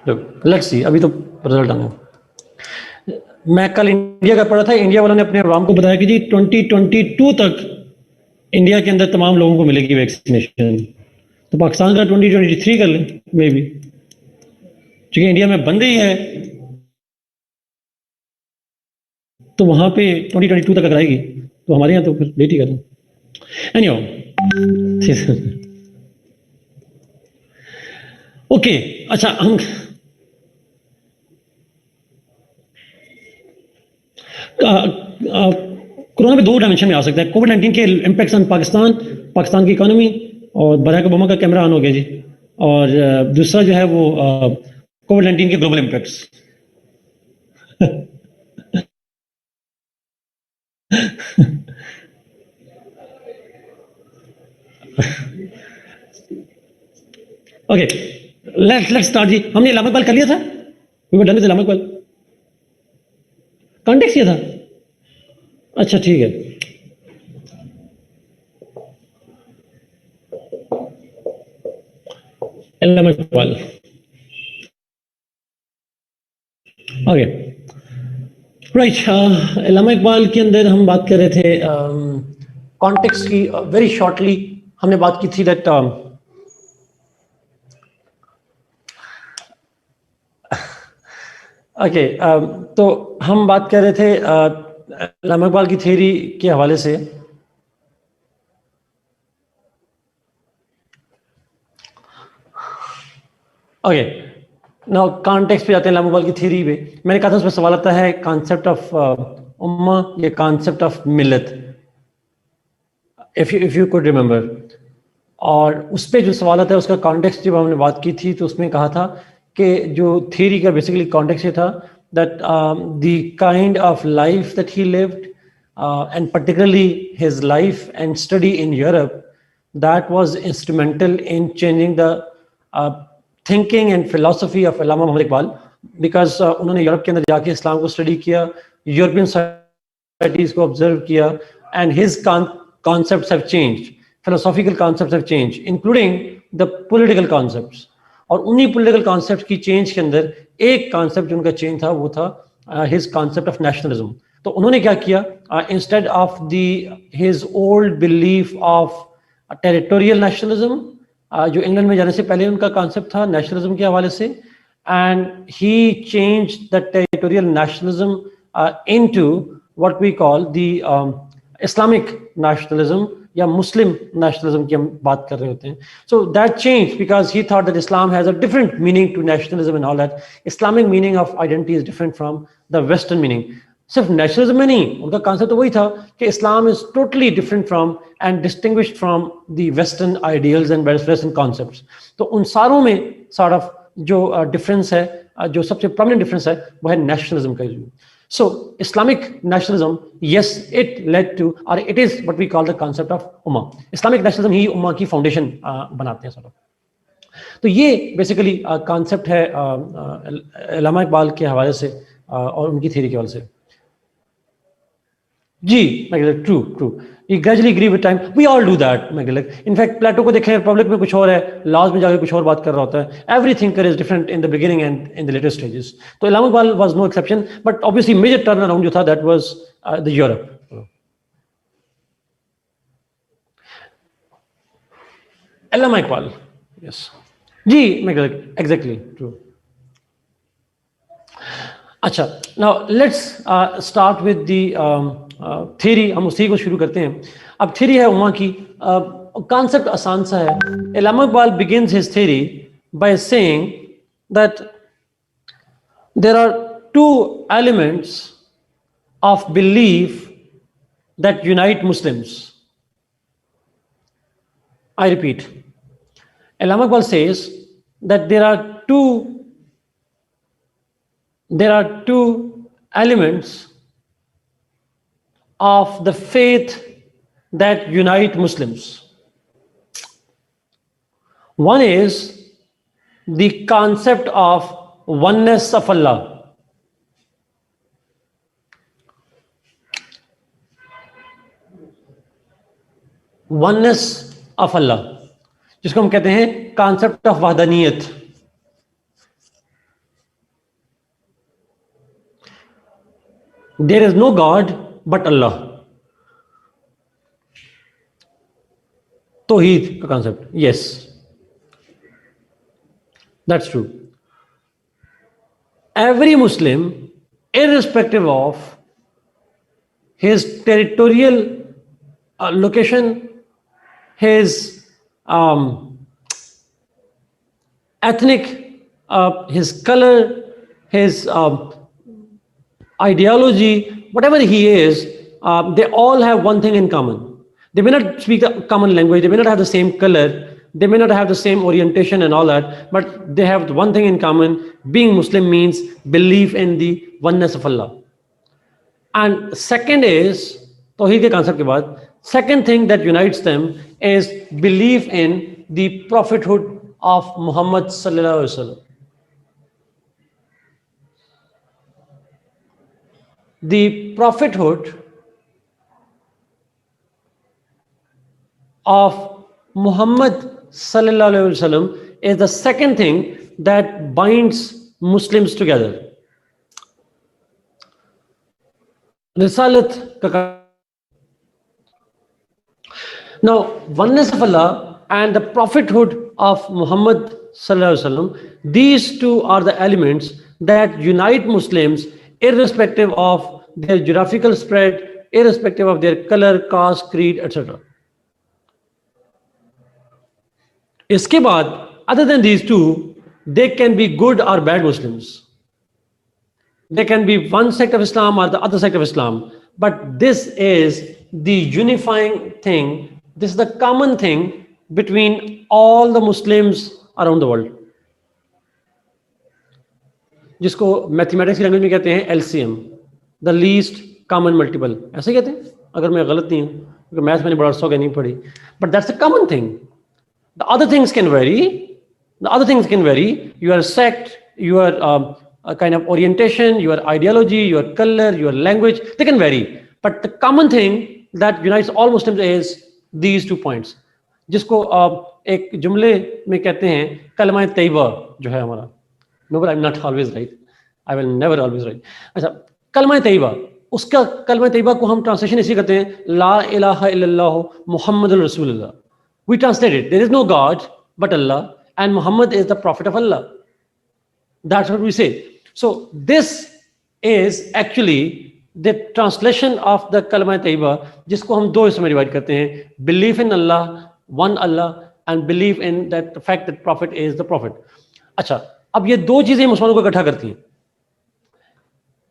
Let's see, अभी तो result आना है। मैं कल इंडिया का पढ़ा था, इंडिया वालों ने अपने अवाम को बताया कि जी 2022 तक इंडिया के अंदर तमाम लोगों को मिलेगी वैक्सीनेशन। तो पाकिस्तान का 2023 कर लें मे बी, क्योंकि इंडिया में बन रही है तो वहां पे 2022 तक अगर आएगी तो हमारे यहाँ तो फिर लेट ही कर लें। Anyhow, okay. अच्छा, हम कोरोना में दो डायमेंशन में आ सकता है। कोविड-19 के इम्पैक्ट्स ऑन पाकिस्तान, पाकिस्तान की इकोनॉमी, और बराक ओबामा का कैमरा ऑन हो गया जी। और दूसरा जो है वो कोविड-19 के global impacts. Okay, let's start जी। हमने इस्लाम इकबाल कर लिया था, वी वर डन विद इस्लाम इकबाल। कॉन्टेक्स्ट किया था, अच्छा ठीक है। इस्लाम इकबाल, ओके राइट। इस्लाम इकबाल के अंदर हम बात कर रहे थे कॉन्टेक्स्ट की। वेरी शॉर्टली हमने बात की थी दैट ओके, तो हम बात कर रहे थे इस्लाम इकबाल की थ्योरी के हवाले से। ओके, नाउ कॉन्टेक्स्ट पे जाते हैं इस्लाम इकबाल की थ्योरी पे। मैंने कहा था उसमें सवाल आता है कॉन्सेप्ट ऑफ उम्मा या कॉन्सेप्ट ऑफ मिलत, इफ यू कुड रिमेंबर। और उस पर जो सवाल आता है उसका कॉन्टेक्स्ट जब हमने बात की थी तो उसमें कहा था कि जो थ्योरी का बेसिकली कॉन्टेक्स्ट ये था that the kind of life that he lived and particularly his life and study in Europe, that was instrumental in changing the thinking and philosophy of Allama Mohammad Iqbal. Because उन्होंने यूरोप के अंदर जाके Islam को study किया, European societies को observe किया, and his concepts have changed, philosophical concepts have changed, including the political concepts। और उन्हीं political concepts की change के अंदर एक concept जो उनका change था वो था his concept of nationalism। तो उन्होंने क्या किया, instead of his old belief of territorial nationalism, जो इंग्लैंड में जाने से पहले उनका concept था nationalism के हवाले से, and he changed the territorial nationalism into what we call the Islamic nationalism या मुस्लिम नेशनलिज्म की हम बात कर रहे होते हैं। So that change because he thought that Islam has a different meaning to nationalism and all that. Islamic meaning of identity is different from the western meaning. सिर्फ nationalism में नहीं, उनका कॉन्सेप्ट तो वही था कि Islam is totally different from and distinguished from the western ideals and western concepts. तो उन सारों में सॉर्ट ऑफ जो डिफरेंस है, जो सबसे प्रोमिनेंट डिफरेंस है वो है नेशनलिज्म का issue. So Islamic nationalism, yes, it led to, or it is what we call the concept of ummah। Islamic nationalism ही उम्मा की फाउंडेशन बनाते हैं सब। तो ये बेसिकली कॉन्सेप्ट है अल्लामा इकबाल के हवाले से और उनकी थ्योरी के हवाले से। जी true true, you gradually agree with time, we all do that। In fact Plato को देखें, रिपब्लिक में कुछ और है, लॉज में जाके कुछ और बात कर रहा होता है। Every thinker is different in the beginning and in the later stages. तो इस्लाम Iqbal was no exception, but obviously major turn around जो था दैट वाज द यूरोप। इस्लाम इकबाल, यस जी, एग्जैक्टली ट्रू। अच्छा, now let's start with the theory. हम उसी को शुरू करते हैं। अब थ्योरी है उम्मा की, कॉन्सेप्ट आसान सा है। इस्लाम Iqbal begins his theory by saying that there are two elements of belief that unite Muslims. I repeat, Iqbal Iqbal says that there are two elements of the faith that unite Muslims. One is the concept of oneness of Allah. Oneness of Allah, जिसको हम कहते हैं concept of वहदानियत। There is no God but Allah. Tawheed का concept. Yes, that's true. Every Muslim, irrespective of his territorial location, his ethnic, his color, his ideology, whatever he is, they all have one thing in common. They may not speak a common language, they may not have the same color, they may not have the same orientation and all that, but they have one thing in common. Being Muslim means belief in the oneness of Allah. And second is, Tawheed ke concept ke baad, second thing that unites them is belief in the prophethood of Muhammad sallallahu alaihi wasallam. The prophethood of Muhammad sallallahu alaihi wasallam is the second thing that binds Muslims together. Risalat ka. Now, oneness of Allah and the prophethood of Muhammad sallallahu alaihi wasallam, these two are the elements that unite Muslims irrespective of their geographical spread, irrespective of their color, caste, creed, etc. Iske baad, other than these two, they can be good or bad Muslims. They can be one sect of Islam or the other sect of Islam. But this is the unifying thing. This is the common thing between all the Muslims around the world. जिसको mathematics की language में कहते हैं LCM, the least common multiple, ऐसे कहते हैं अगर मैं गलत नहीं हूँ, क्योंकि मैथ्स मैंने बड़ा अर्सा हो गया नहीं पढ़ी, but that's the common thing. The other things can very, your sect, your kind of orientation, your ideology, your color, your language, they can vary. But the common thing that unites all Muslims is these 2 points. जिसको एक जुमले में कहते हैं कलमा तैयबा जो है हमारा. No, but I'm not always right. I will never always right. अच्छा, कलमा तैयबा, उसका कलमा तैयबा को हम ट्रांसलेशन इसी करते हैं ला इलाहा इल्लल्लाह मुहम्मदुर रसूलुल्लाह. We translate it. There is no God but Allah and Muhammad is the prophet of Allah. That's what we say. So this is actually the translation of the kalma tayyiba, जिसको हम 2 हिस्सों में डिवाइड करते हैं. Belief in Allah, one Allah, and belief in that the fact that prophet is the prophet. अच्छा, अब ये 2 चीजें मुसलमानों को इकट्ठा करती हैं.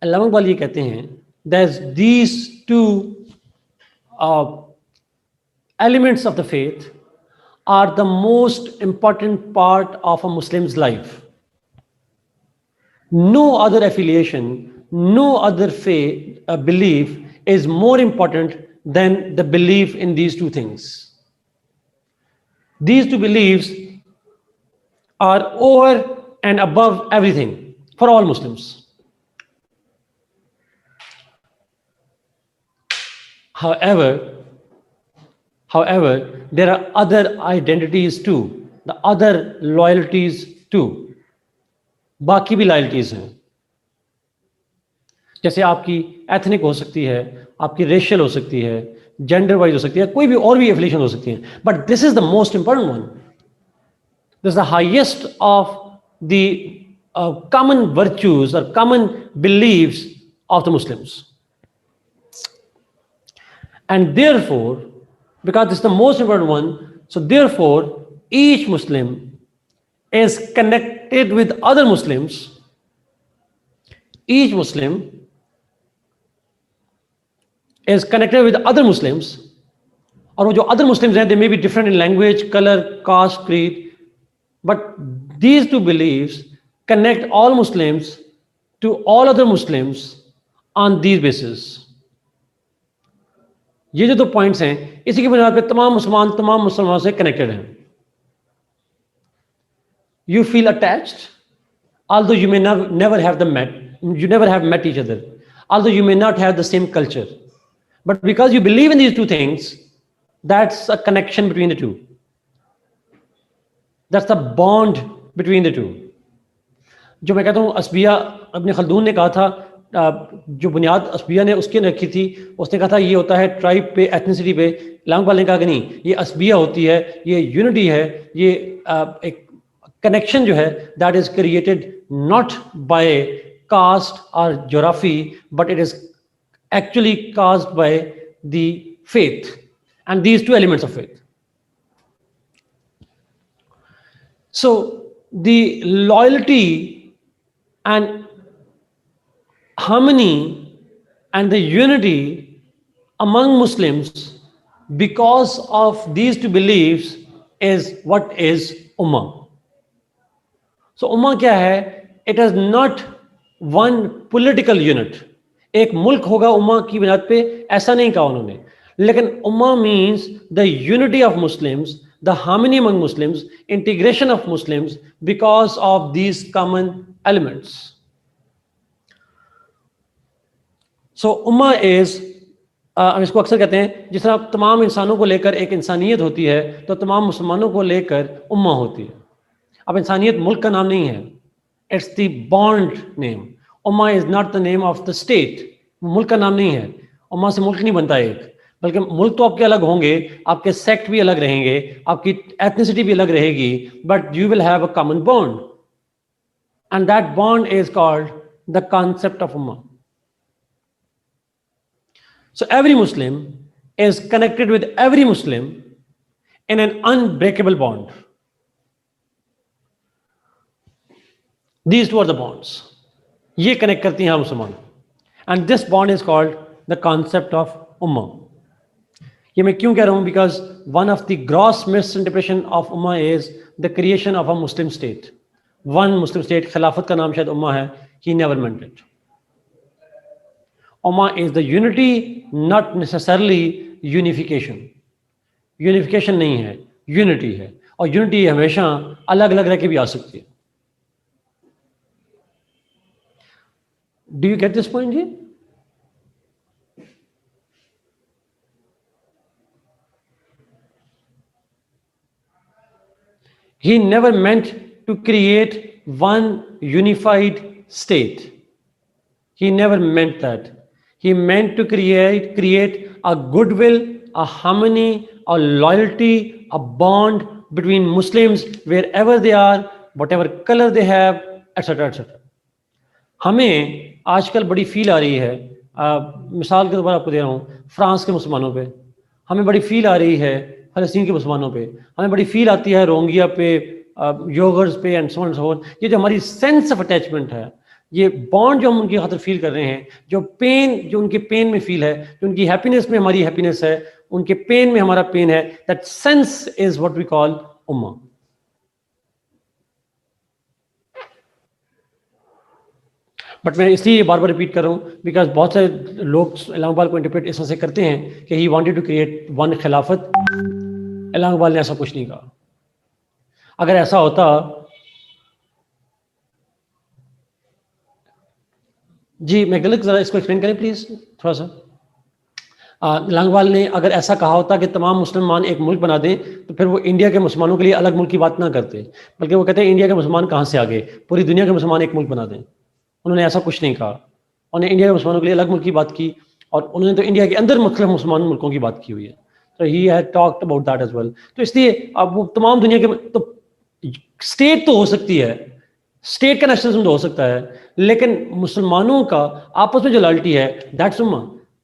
अल्लामा इकबाल ये कहते हैं that these 2 elements of the faith are the most important part of a Muslim's life. No other affiliation, no other faith, belief is more important than the belief in these 2 things. These 2 beliefs are over and above everything for all Muslims. However, there are other identities too, the other loyalties too. बाकी भी loyalties हैं, जैसे आपकी ethnic हो सकती है, आपकी racial हो सकती है, जेंडर वाइज हो सकती है, कोई भी और भी एफिलिएशन हो सकती है. But this is the most important one. This is the highest of the common virtues और common beliefs of the Muslims. And therefore, because this is the most important one, so therefore each Muslim is connected with other Muslims. Each Muslim is connected with other Muslims. और वो जो other Muslims हैं, they may be different in language, color, caste, creed, but these 2 beliefs connect all Muslims to all other Muslims on these basis. ये जो 2 points हैं, इसी की बुनियाद पे तमाम मुसलमानों से connected हैं. You feel attached, although you may never have met each other, although you may not have the same culture, but because you believe in these 2 things, that's a connection between the 2. That's the bond between the 2. जो मैं कहता हूँ असबिया इब्न Khaldun ने कहा था जो बुनियाद असबिया ने उसके रखी थी, उसने कहा था ये होता है ट्राइब पे, एथनिसिटी पे। इलाहाबाद ने कहा कि नहीं, ये असबिया होती है, ये यूनिटी है, ये एक कनेक्शन जो है that is created not by caste और geography, but it is actually caused by the faith and these two elements of faith. So the loyalty and harmony and the unity among Muslims because of these two beliefs is what is Ummah. So Ummah क्या है? It is not one political unit. एक मुल्क होगा उम्मा की बुनियाद पे, ऐसा नहीं कहा उन्होंने, लेकिन उम्मा means the unity of Muslims, the harmony among Muslims, integration of Muslims because of these common elements. So उम्मा इज, हम इसको अक्सर कहते हैं, जिस तरह तमाम इंसानों को लेकर एक इंसानियत होती है, तो तमाम मुसलमानों को लेकर उम्मा होती है. अब इंसानियत मुल्क का नाम नहीं है, it's the bond name. Umma is not the name of the state. मुल्क का नाम नहीं है. उम्मा से मुल्क नहीं बनता एक, बल्कि मुल्क तो आपके अलग होंगे, आपके सेक्ट भी अलग रहेंगे, आपकी एथनिसिटी भी अलग रहेगी, but you will have a common bond, and that bond is called the concept of Umma. So every Muslim is connected with every Muslim in an unbreakable bond. These two are the bonds. ये connect करती हैं मुसलमान. And this bond is called the concept of Ummah. ये मैं क्यों कह रहा हूँ? Because one of the gross misinterpretation of Ummah is the creation of a Muslim state. One Muslim state, खिलाफत का नाम शायद Ummah है. He never meant it. Ummah is the unity, not necessarily unification. Unification नहीं है, unity है, और unity हमेशा अलग अलग रह के भी आ सकती है. Do you get this point ji? He never meant to create one unified state. He never meant that. He meant to create a goodwill, a harmony, a loyalty, a bond between Muslims wherever they are, whatever color they have, etc. etc. हमें आजकल बड़ी feel आ रही है, मिसाल के तौर पर आपको दे रहा हूँ, फ्रांस के मुसलमानों पे हमें बड़ी फील आ रही है, फ़लस्तीन के मुसलमानों पे हमें बड़ी फील आती है, रोहिंग्या पे, योगर्स पे and so on so on. ये जो हमारी सेंस ऑफ अटैचमेंट है, ये बॉन्ड जो हम उनकी खातिर फील कर रहे हैं, जो पेन जो उनके पेन में फील है, जो उनकी हैप्पीनेस में हमारी हैप्पीनेस है, उनके पेन में हमारा पेन है, that sense is what we call ummah. But मैं इसलिए बार बार रिपीट कर रहा हूँ बिकॉज बहुत सारे लोग इलाहाबाद को इंटरप्रेट इस तरह से करते हैं कि he wanted to create one khilafat. Allahabad ने ऐसा कुछ नहीं कहा. अगर ऐसा होता, जी मैं गलत, जरा इसको एक्सप्लेन करें प्लीज थोड़ा सा. इलाहाबाद ने अगर ऐसा कहा होता कि तमाम मुसलमान एक मुल्क बना दें, तो फिर वो इंडिया के मुसलमानों के लिए अलग मुल्क की बात ना करते, बल्कि वो कहते हैं इंडिया के मुसलमान कहाँ से आ गए, पूरी दुनिया के मुसलमान एक मुल्क बना दें. उन्होंने ऐसा कुछ नहीं कहा. उन्होंने इंडिया के मुसलमानों के लिए अलग मुल्क की बात की, और उन्होंने तो इंडिया के अंदर मुख्तलिफ मुसलमान मुल्कों की बात की हुई है. तो he had talked about that as well. तो इसलिए अब वो तमाम दुनिया के, तो स्टेट तो हो सकती है, स्टेट का नेशनलिज्म तो हो सकता है, लेकिन मुसलमानों का आपस में जो लॉयल्टी है, that's Umma.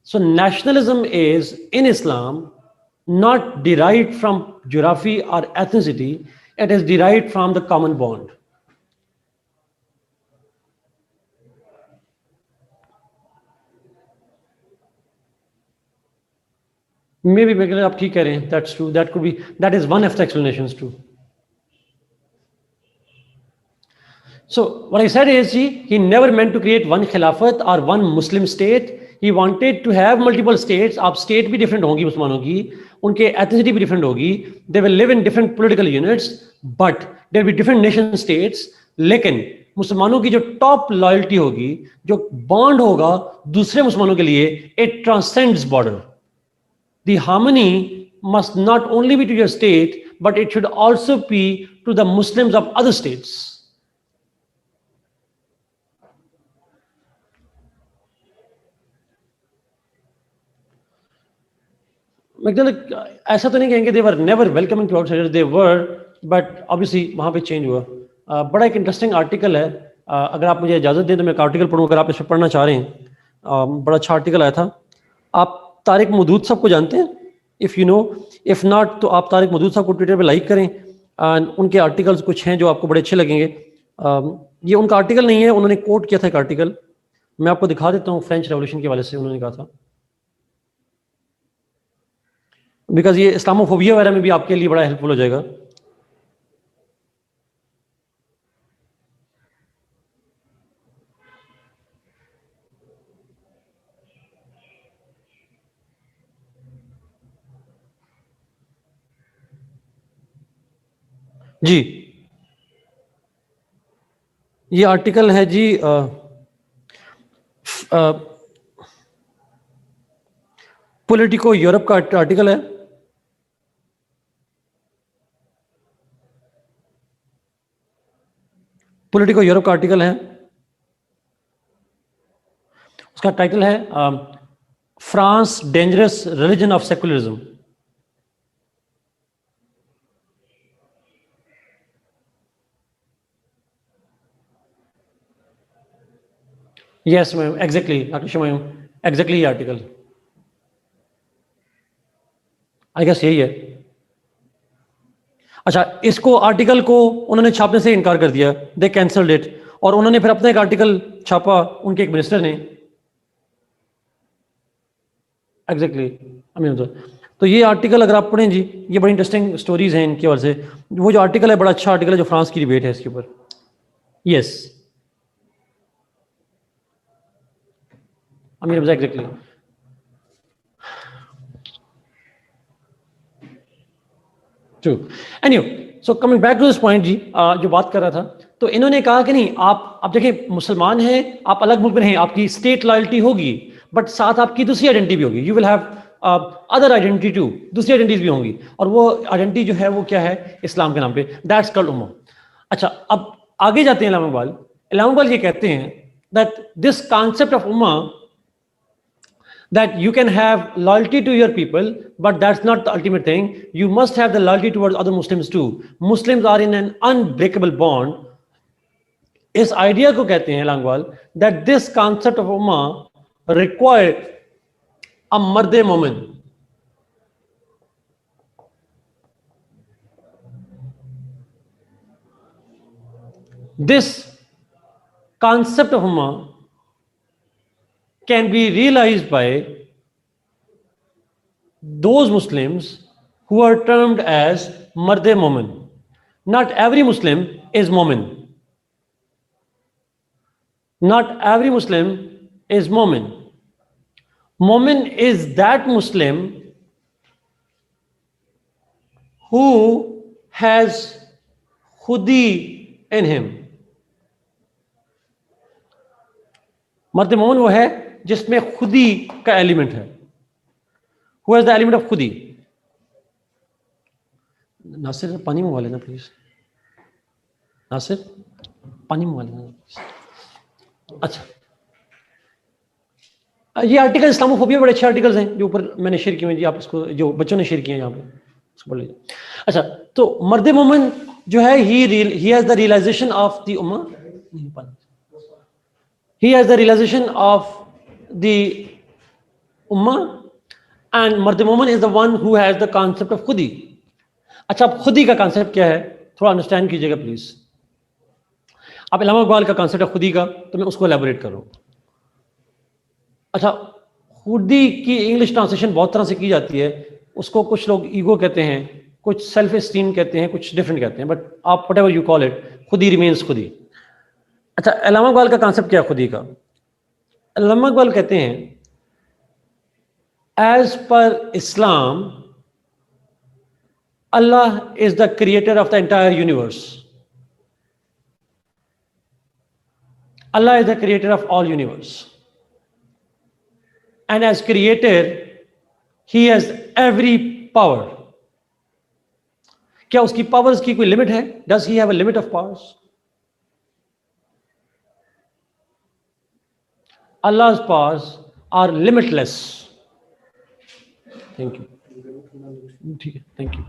So nationalism is in Islam not derived from geography or ethnicity, it is derived from the common bond. Maybe आप ठीक कह रहे हैं, that's true, that could be, that is one of the explanations too. So what I said is he never meant to create one khilafat or one Muslim state. He wanted to have multiple states. आप state भी different होंगी मुसलमानों की, उनके ethnicity भी different होगी, they will live in different political units, but there will be different nation states. लेकिन मुसलमानों की जो top loyalty होगी, जो bond होगा दूसरे मुसलमानों के लिए, it transcends border. The harmony must not only be to your state, but it should also be to the Muslims of other states. मतलब ऐसा तो नहीं कहेंगे they were never welcoming to outsiders, they were, but obviously वहाँ पे change हुआ। बड़ा एक इंटरेस्टिंग आर्टिकल है, अगर आप मुझे इजाज़त दें तो मैं एक आर्टिकल पढ़ूँ, अगर आप इस पर पढ़ना चाह रहे हैं। बड़ा अच्छा आर्टिकल आया था। आप तारिक मदूद साहब को जानते हैं? If you know, if not तो आप तारिक मदूद साहब को ट्विटर पे लाइक करें। उनके आर्टिकल्स कुछ हैं जो आपको बड़े अच्छे लगेंगे। ये उनका आर्टिकल नहीं है, उन्होंने कोट किया था एक आर्टिकल, मैं आपको दिखा देता हूँ। फ्रेंच रेवोल्यूशन के हवाले से उन्होंने कहा था, बिकॉज ये इस्लामोफोबिया वगैरह में भी आपके लिए बड़ा हेल्पफुल हो जाएगा। जी, ये आर्टिकल है जी, पॉलिटिको यूरोप का आर्टिकल है। पॉलिटिको यूरोप का आर्टिकल है, उसका टाइटल है France dangerous religion of secularism. Yes ma'am, exactly doctor Shamayun, exactly ये आर्टिकल आई गेस यही है। अच्छा, इसको आर्टिकल को उन्होंने छापने से इनकार कर दिया, दे कैंसल्ड इट, और उन्होंने फिर अपना एक आर्टिकल छापा, उनके एक मिनिस्टर ने। एग्जैक्टली तो ये आर्टिकल अगर आप पढ़ें जी, ये बड़ी इंटरेस्टिंग स्टोरीज हैं इनकी वजह से। वो जो आर्टिकल है बड़ा अच्छा आर्टिकल है, जो फ्रांस की डिबेट है इसके ऊपर। Yes, Amir exactly. True. Anyway, so coming back to this point जी, जो बात कर रहा था, तो इन्होंने कहा कि नहीं, आप देखिए मुसलमान हैं, आप अलग मुल्क में हैं, आपकी स्टेट लॉयल्टी होगी, बट साथ आपकी दूसरी आइडेंटिटी भी होगी। You will have other identity too, दूसरी आइडेंटिटीज भी होंगी, और वो आइडेंटिटी जो है वो क्या है? इस्लाम के नाम पे, दैट्स कॉल्ड उम्मा। अच्छा, अब आगे जाते हैं इमाम इकबाल। इमाम इकबाल ये कहते हैं that this concept of Umma, that you can have loyalty to your people, but that's not the ultimate thing. You must have the loyalty towards other Muslims too. Muslims are in an unbreakable bond. इस idea को कहते हैं लांगवाल, that this concept of ummah required a मर्द मोमिन। This concept of ummah can be realized by those Muslims who are termed as मर्द मोमिन। Not every Muslim is मोमिन। Not every Muslim is Momin. Momin is that Muslim who has khudi in him. मर्द मोमिन वो है जिसमें खुदी का एलिमेंट है। Who has the element of खुदी? नासिर, पानी मंगवा लेना प्लीज। नासिर, पानी मंगवा लेना। अच्छा, ये आर्टिकल इस्लामोफोबिया बड़े अच्छे आर्टिकल्स हैं जो ऊपर मैंने शेयर किए हैं जी, आप इसको, जो बच्चों ने शेयर किए हैं यहाँ पे, उसको पढ़ लीजिए। अच्छा, तो मर्द मोमिन जो है, he has the realization of the ummah, he has the realization of the ummah, and मर्द मोमिन is the one who has the concept of khudi. अच्छा, अब खुदी का कॉन्सेप्ट क्या है, थोड़ा अंडरस्टैंड कीजिएगा प्लीज। अब इल्लामा इक़बाल का कॉन्सेप्ट है खुदी का, तो मैं उसको एलैबोरेट कर रहा हूँ। अच्छा, खुदी की इंग्लिश ट्रांसलेशन बहुत तरह से की जाती है, उसको कुछ लोग ईगो कहते हैं, कुछ सेल्फ एस्टीम कहते हैं, कुछ डिफरेंट कहते हैं, बट आप what ever you call it, खुदी रिमेन्स खुदी। अच्छा, इल्लामा इक़बाल का कॉन्सेप्ट क्या है खुदी का? इल्लामा इक़बाल कहते हैं, as per Islam, Allah is the creator of the entire universe. Allah is the creator of all universe. And as creator, he has every power. क्या उसकी पावर्स की कोई लिमिट है? Does he have a limit of powers? Allah's powers are limitless. Thank you. ठीक है, thank you.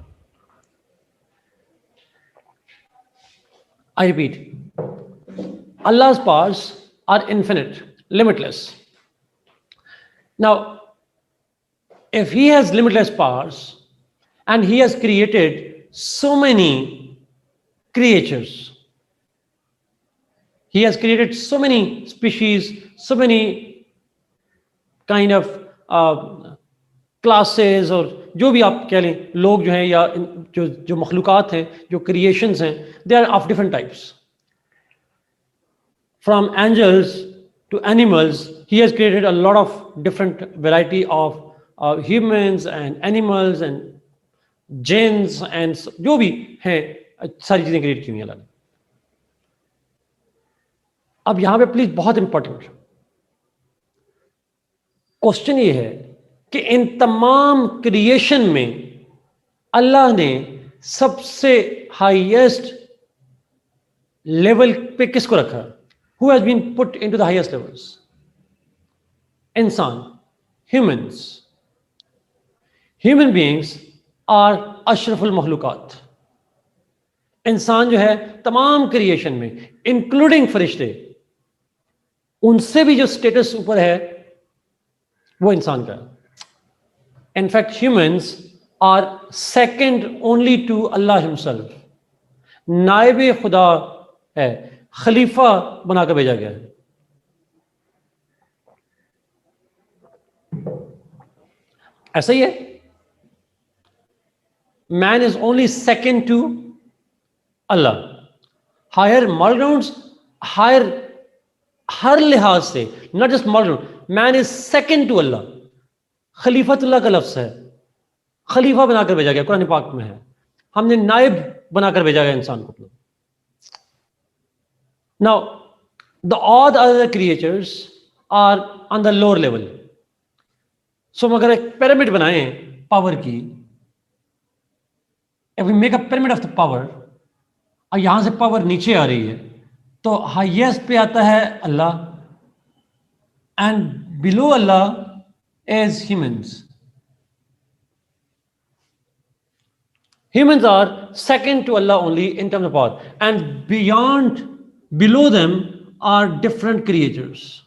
I repeat, Allah's powers are infinite, limitless. Now, if He has limitless powers and He has created so many creatures, He has created so many species, so many kind of classes और जो भी आप कह लें, लोग जो हैं या जो मखलूक़ात हैं, जो क्रिएशंस हैं, they are of different types. From angels to animals, He has created a lot of different variety of humans and animals and jinns and जो भी हैं सारी चीज़ें क्रिएट की हुई हैं अल्लाह ने. अब यहाँ पे प्लीज बहुत इंपॉर्टेंट क्वेश्चन ये है कि इन तमाम क्रिएशन में अल्लाह ने सबसे हाईएस्ट लेवल पे किसको रखा? Who has been put into the highest levels? इंसान, humans. Human beings are अशरफुल मखलूकात. इंसान जो है तमाम क्रिएशन में इंक्लूडिंग फरिश्ते, उनसे भी जो स्टेटस ऊपर है वो इंसान का है. In fact humans are second only to Allah himself. नायब खुदा है, खलीफा बनाकर भेजा गया है. ऐसा ही है. Man is only second to Allah. Higher moral grounds, higher हर लिहाज से, not just moral ground, man is second to Allah. खलीफतुल्लाह का लफ्ज है, खलीफा बनाकर भेजा गया, कुरान पाक में है. हमने नाइब बनाकर भेजा गया इंसान को. Now, all the other creatures are on the lower level. So, अगर एक pyramid बनाएं पावर की, if we make a pyramid of the power, और यहां से पावर नीचे आ रही है, तो हाईएस्ट पे आता है अल्लाह, and below Allah is humans. Humans are second to Allah only in terms of power, and beyond, below them are different creatures.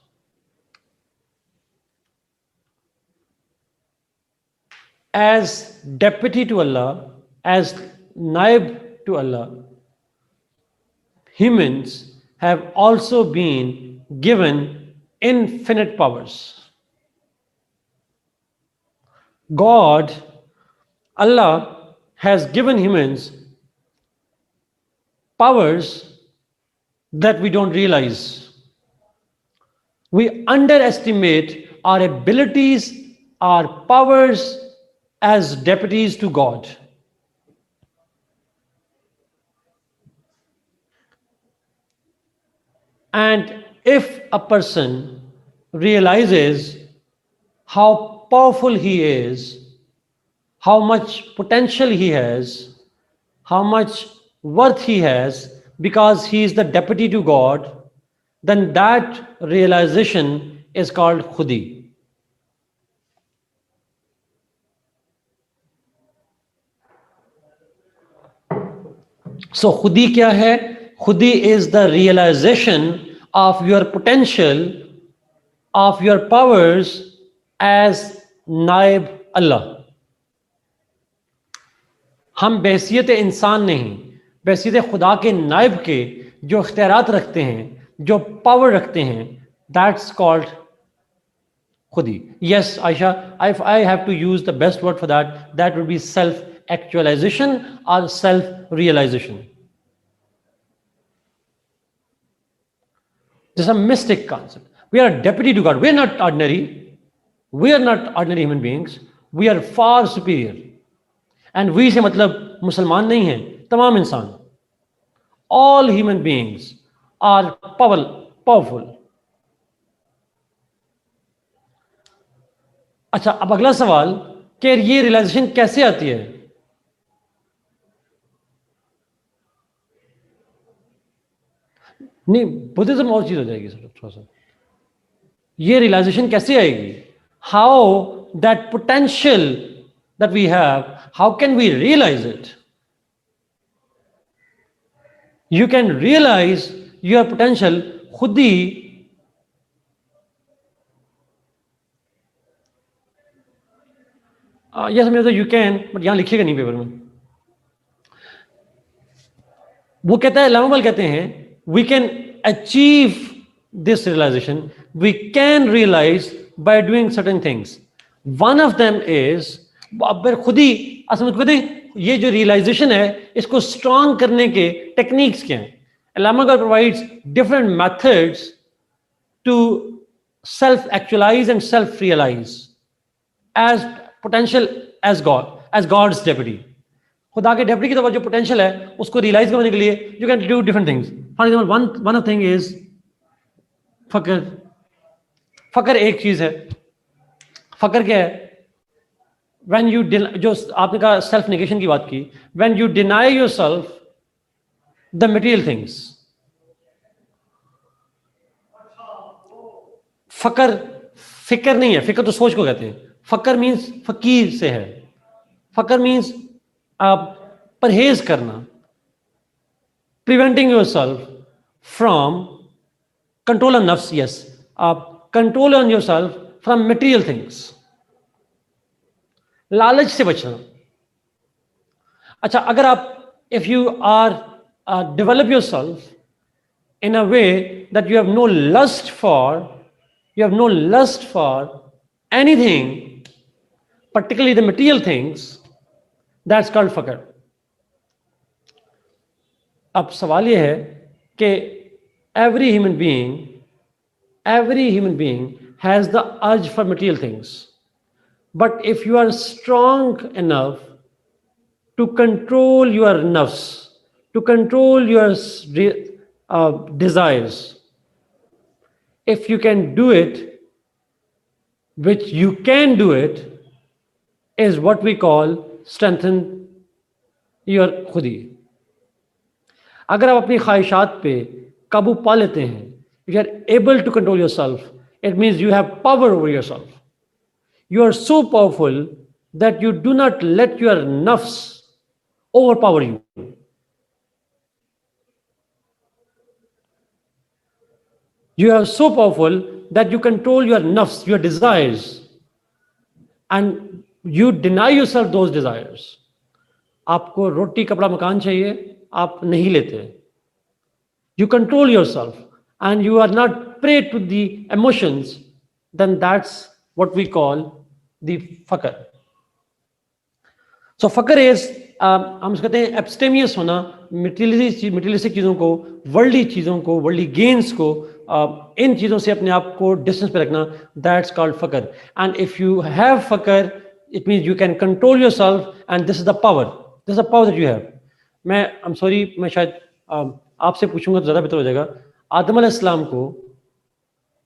As deputy to Allah, as naib to Allah, humans have also been given infinite powers. God, Allah, has given humans powers that we don't realize. We underestimate our abilities, our powers as deputies to God. And if a person realizes how powerful he is, how much potential he has, how much worth he has, because he is the deputy to God, then that realization is called khudi. So khudi kya hai? Khudi is the realization of your potential, of your powers as naib Allah. हम बहसियत इंसान नहीं, बहसियत खुदा के नाइब के जो इख्तियारात रखते हैं, जो पावर रखते हैं, दैट्स कॉल्ड खुदी. Yes Ayesha, if I have to use the best word for that, that would be self actualisation और self realisation. This is a mistake concept. We are deputy to God. We are not ordinary. We are not ordinary human beings. We are far superior. And we say मतलब मुसलमान नहीं है, तमाम इंसान. All human beings are powerful. अच्छा, अब अगला सवाल कि ये रियलाइजेशन कैसे आती है? नहीं, बुद्धिज्म और चीज हो जाएगी सर थोड़ा सा. ये रियलाइजेशन कैसे आएगी? How that potential that we have, how can we realize it? You can realize your potential खुद ही यस समझो तो यू कैन, बट यहाँ लिखिएगा नहीं पेपर में. वो कहता है, इल्लामा कहते हैं, we can achieve this realization, we can realize by doing certain things. One of them is, अब खुद ही असल में ये जो रियलाइजेशन है इसको स्ट्रॉन्ग करने के टेक्निक्स क्या हैं. Allama provides different methods to self actualise and self realise as potential as God's deputy. खुदा के डेप्यूटी की तरफ जो पोटेंशियल है उसको रियलाइज करने के लिए you can do different things. For example one of thing is फकर. फकर एक चीज है. फकर क्या है? व्हेन यू, जो आपने कहा सेल्फ नेगेशन की बात की, when you deny yourself the material things. फकर फिक्र नहीं है, फिक्र तो सोच को कहते हैं. फकर मीन्स फकीर से है. फकर मीन्स परहेज करना, preventing yourself from control on नफ्स. Yes, control on yourself from material things. लालच से बचना. अच्छा, अगर आप if you are develop yourself in a way that you have no lust for anything, particularly the material things, that's called fakr. अब सवाल ये है कि every human being has the urge for material things, but if you are strong enough to control your nafs, to control your desires, if you can do it, which you can do it, is what we call strengthen your खुदी. अगर आप अपनी ख्वाहिशात पे काबू पा लेते हैं, if you are able to control yourself, it means you have power over yourself. You are so powerful that you do not let your nafs overpower you. You are so powerful that you control your nafs, your desires, and you deny yourself those desires. आपको रोटी कपड़ा मकान चाहिए, आप नहीं लेते. You control yourself and you are not prey to the emotions, then that's what we call the fakr. So fakr is हम कहते हैं एब्स्टेमियस होना, मटेरियलिस्टिक चीज़ों को, वर्ल्डली चीज़ों को, वर्ल्डली गेन्स को, इन चीज़ों से अपने आप को डिस्टेंस पे रखना. दैट्स कॉल्ड फकर. एंड इफ यू हैव फकर, it means you can control yourself and this is the power. This is the power that you have. मैं आई एम सॉरी, मैं शायद आपसे पूछूंगा तो ज़्यादा बेहतर हो जाएगा. आदम अलैहिस्सलाम को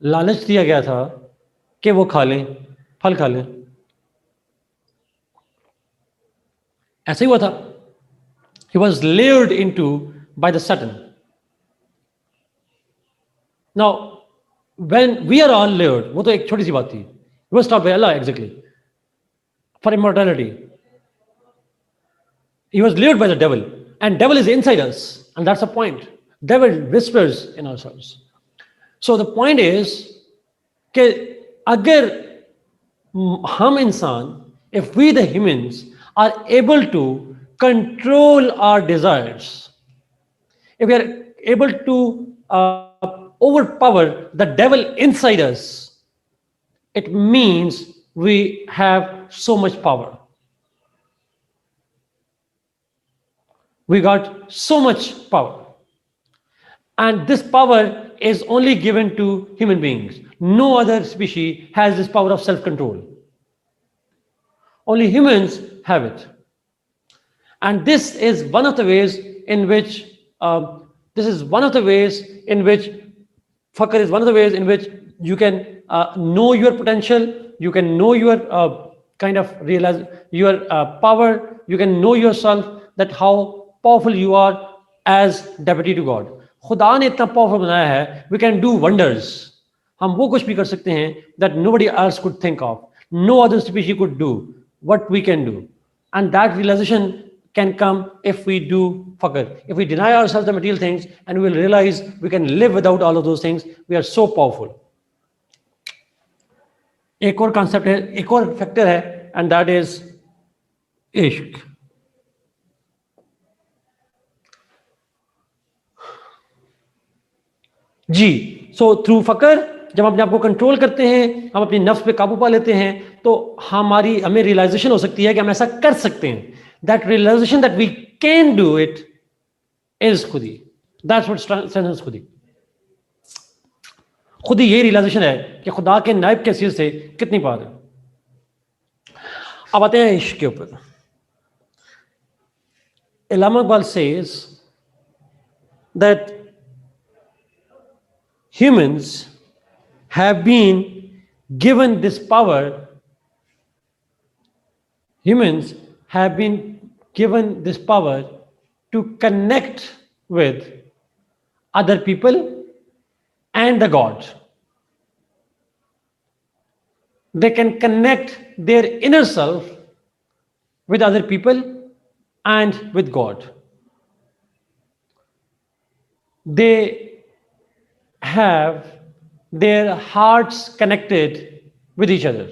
लालच दिया गया था कि वो खा लें, फल खा लें. ऐसे ही हुआ था. He was lured into by the Satan. Now, when we are all lured, वो तो एक छोटी सी बात थी. He was taught by Allah exactly for immortality. He was lured by the devil, and devil is inside us, and that's the point. Devil whispers in ourselves. So the point is कि अगर हम इंसान, if we the humans are able to control our desires, if we are able to overpower the devil inside us, it means we have so much power. We got so much power. And this power is only given to human beings. No other species has this power of self-control. Only humans have it. And this is one of the ways in which fakr is one of the ways in which you can know your potential, you can know your kind of realize your power, you can know yourself, that how powerful you are as deputy to God. खुदा ने इतना powerful बनाया है, we can do wonders. हम वो कुछ भी कर सकते हैं that nobody else could think of, no other species could do. what we can do. And that realization can come if we do faqr. If we deny ourselves the material things and we will realize we can live without all of those things, we are so powerful. एक और concept है, एक और factor है, and that is इश्क. जी, so through फकर जब अपने आप को कंट्रोल करते हैं, हम अपनी नफ्स पे काबू पा लेते हैं, तो हमें रियलाइजेशन हो सकती है कि हम ऐसा कर सकते हैं. That realization that we can do it is khudi. That's what strengthens khudi. खुद ही ये रियलाइजेशन है कि खुदा के नायब की हैसियत से कितनी पार है. अब आते हैं इश्क के ऊपर. Allama Iqbal says that humans have been given this power. Humans have been given this power to connect with other people and the God. They can connect their inner self with other people and with God. They have their hearts connected with each other.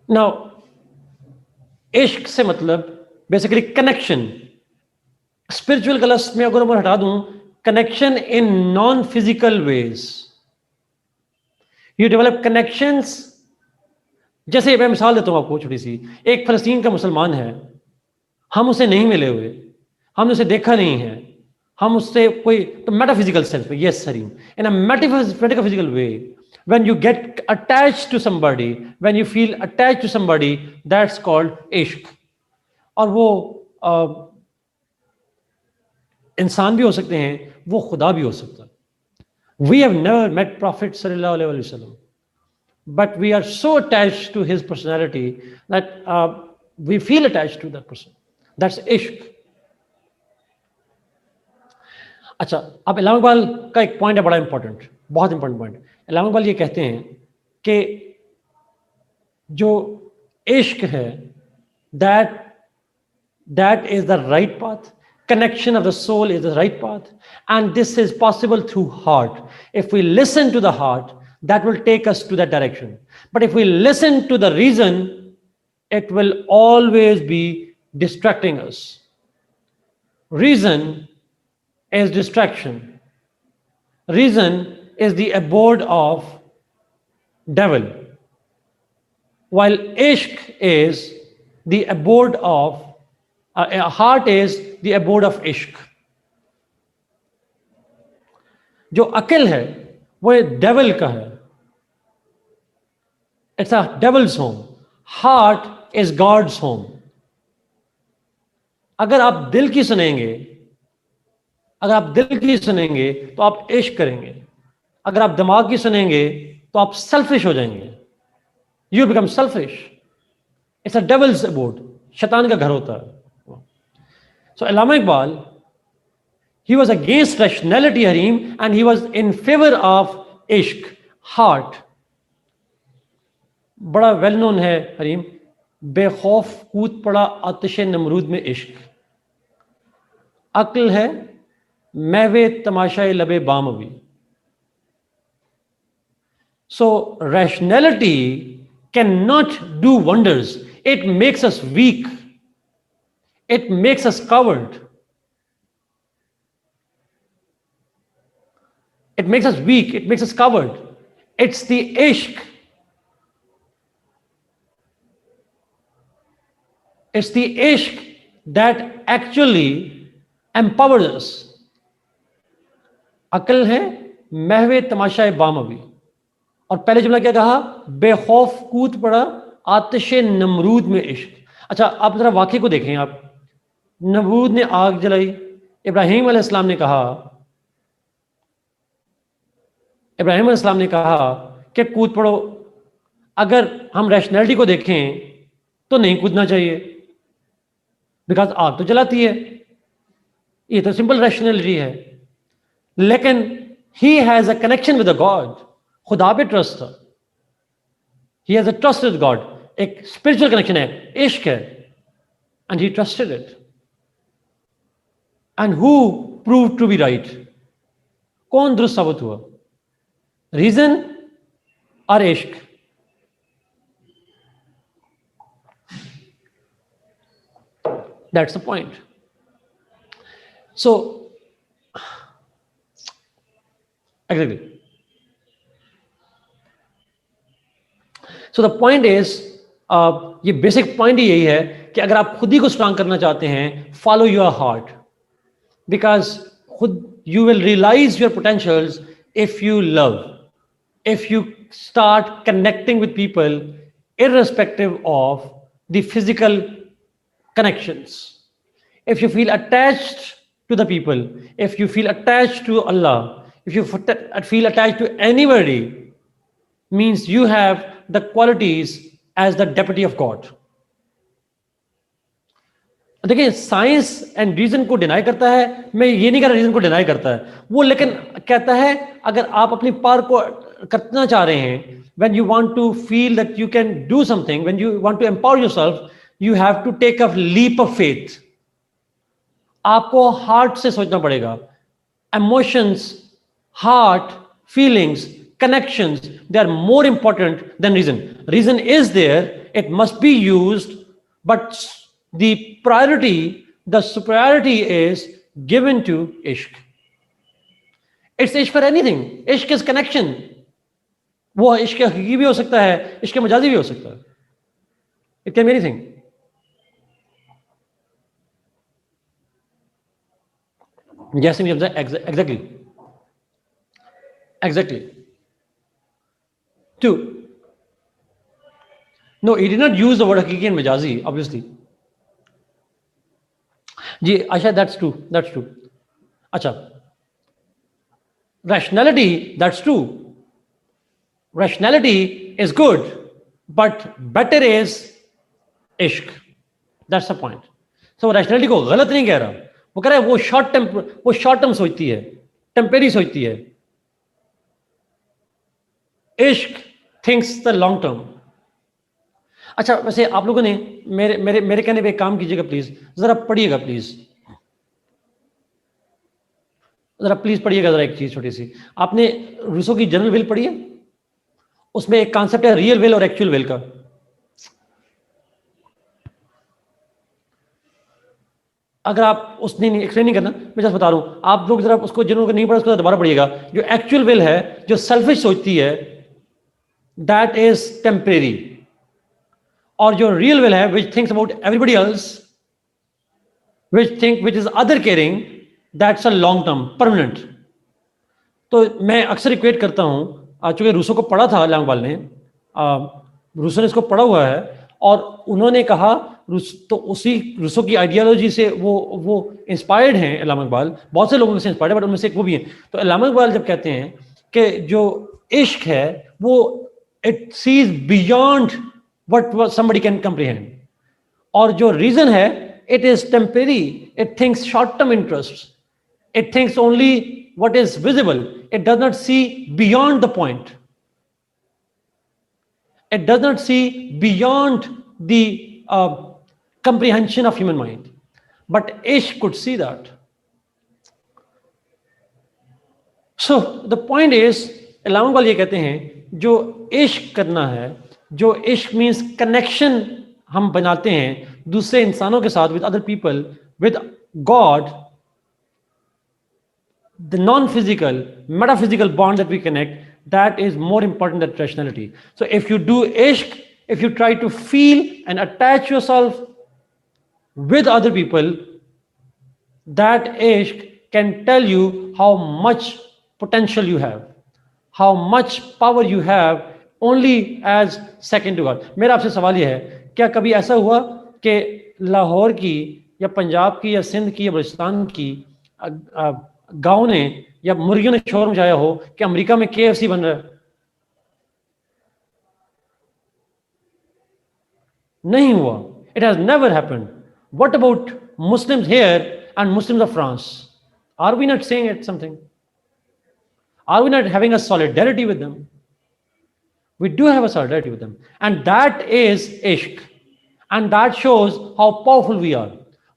Now, इश्क से मतलब basically connection. Spiritual colours में अगर मैं हटा दूं, connection in non physical ways. You develop connections. जैसे मैं मिसाल देता हूं आपको छोटी सी. एक फलस्तीन का मुसलमान है, हम उसे नहीं मिले हुए, हमने उसे देखा नहीं है, हम उससे कोई तो मेटाफिजिकल सेंस में, yes Sareem, in a metaphysical way, when you get attached to somebody, when you feel attached to somebody, that's called इश्क. और वो इंसान भी हो सकते हैं, वो खुदा भी हो सकता है. We have never met Prophet sallallahu alaihi wasallam, but we are so attached to his personality that we feel attached to that person. That's इश्क. अच्छा, अब इल्लामा इकबाल का एक पॉइंट है बड़ा इंपॉर्टेंट, बहुत इंपॉर्टेंट पॉइंट. इल्लामा इकबाल ये कहते हैं कि जो इश्क है, that is the right path. Connection of the soul is the right path, and this is possible through heart. If we listen to the heart, that will take us to that direction. But if we listen to the reason, it will always be distracting us. Reason is distraction. Reason is the abode of devil, while ishq is the abode of heart is the abode of ishq. जो अकल है वो devil का है. It's a devil's home. Heart is God's home. अगर आप दिल की सुनेंगे, तो आप इश्क करेंगे. अगर आप दिमाग की सुनेंगे तो आप सेल्फिश हो जाएंगे. You become selfish. It's a devil's abode. शैतान का घर होता है. So Allama Iqbal, he was against rationality, Harim, and he was in favor of ishq, heart. बड़ा वेल नोन है हरीम, बेखौफ कूद पड़ा आतिश नमरूद में इश्क. अक्ल है महवे तमाशाए लबे बाम अभी. So rationality cannot do wonders. It makes us weak. It makes us coward. It makes us weak. It makes us coward. It's the ishq. It's the ishq that actually empowers us. अकल है महवे तमाशाए balm अभी. और पहले जुमला क्या कहा? बेखौफ कूद पड़ा आतिश नमरूद में इश्क. अच्छा, आप जरा वाक़े को देखें. आप नमरूद ने आग जलाई, इब्राहिम अलैहिस्सलाम ने कहा कि कूद पड़ो. अगर हम रैशनैलिटी को देखें तो नहीं कूदना चाहिए, बिकॉज आग तो जलाती है. ये तो सिंपल रैशनैलिटी है. लेकिन he has a connection with the God. खुदा पे ट्रस्ट था. He has a trust with God. एक spiritual connection है, इश्क है, and he trusted it. And who proved to be right? कौन दुरुस्त साबित हुआ? Reason or इश्क? That's the point. So, exactly. So the point is, ये बेसिक पॉइंट ही यही है कि अगर आप खुद ही को स्ट्रांग करना चाहते हैं, फॉलो योर हार्ट, बिकॉज खुद you will realize your potentials if you love, if you start connecting with people irrespective of the physical connections. If you feel attached to the people, if you feel attached to Allah, if you feel attached to anybody, means you have the qualities as the deputy of God. देखिए, science and reason को deny करता है, मैं ये नहीं कह रहा reason को डिनाई करता है वो, लेकिन कहता है अगर आप अपनी पावर को करना चाह रहे हैं, when you want to feel that you can do something, when you want to empower yourself, you have to take a leap of faith. आपको हार्ट से सोचना पड़ेगा. Emotions, heart, feelings, connections, they are more important than reason. Reason is there, it must be used, but the priority, the superiority is given to ishq. It's ishq for anything. Ishq is connection. वो इश्क हकीकी भी हो सकता है, इश्क मजाजी भी हो सकता है. It can be anything. जैसे भी exactly. Exactly. Two. No, he did not use the word hakiki and majazi, obviously. Ji Asha, that's true, that's true. अच्छा, rationality, that's true. Rationality is good, but better is ishq. That's the point. So rationality को गलत नहीं कह रहा, वो कह रहा है वो शॉर्ट टर्म सोचती है, टेम्परेरी सोचती है. इश्क थिंक्स द लॉन्ग टर्म. अच्छा, वैसे आप लोगों ने मेरे कहने पे एक काम कीजिएगा प्लीज, जरा पढ़िएगा प्लीज, जरा प्लीज पढ़िएगा जरा एक चीज छोटी सी. आपने रूसो की जनरल विल पढ़ी है? उसमें एक कॉन्सेप्ट है रियल विल और एक्चुअल विल का. अगर आप उसने एक्सप्लेन नहीं करना, मैं जस्ट बता रहा हूं, आप लोग जरा उसको, जिन्होंने नहीं पढ़ा उसको दोबारा पढ़िएगा. जो एक्चुअल विल है, जो सेल्फिश सोचती है, दैट इज टेम्परेरी. और जो रियल विल है, which thinks about everybody else, which is other caring, that's a long term, permanent. तो मैं अक्सर इक्वेट करता हूं, चूंकि रूसो को पढ़ा था इकबाल ने, रूसो ने इसको पढ़ा हुआ है, और उन्होंने कहा तो उसी रूसो की आइडियोलॉजी से वो इंस्पायर्ड हैं इकबाल. बहुत से लोगों से इंस्पायर्ड है, बट उनमें से एक वो भी हैं. तो इकबाल जब कहते हैं कि जो इश्क है वो it sees beyond what somebody can comprehend, और जो रीजन है it is temporary, it thinks short term interest, it thinks only what is visible, it does not see beyond the point, it does not see beyond the comprehension of human mind, but ishq could see that. So the point is, Iqbal ये कहते हैं जो इश्क करना है, जो इश्क means connection हम बनाते हैं दूसरे इंसानों के साथ, with other people, with God, the non-physical, metaphysical bond that we connect, that is more important than rationality. So if you do ishq, if you try to feel and attach yourself with other people, that ishq can tell you how much potential you have, how much power you have, only as second to God. मेरा आपसे सवाल ये है, क्या कभी ऐसा हुआ कि लाहौर की या पंजाब की या सिंध की या बलूचिस्तान की गांव ने या मुर्गियों ने शोर मचाया हो कि अमेरिका में KFC बन रहा है? नहीं हुआ. It has never happened. What about Muslims here and Muslims of France? Are we not saying it something? Are we not having a solidarity with them? We do have a solidarity with them. And that is ishq. And that shows how powerful we are.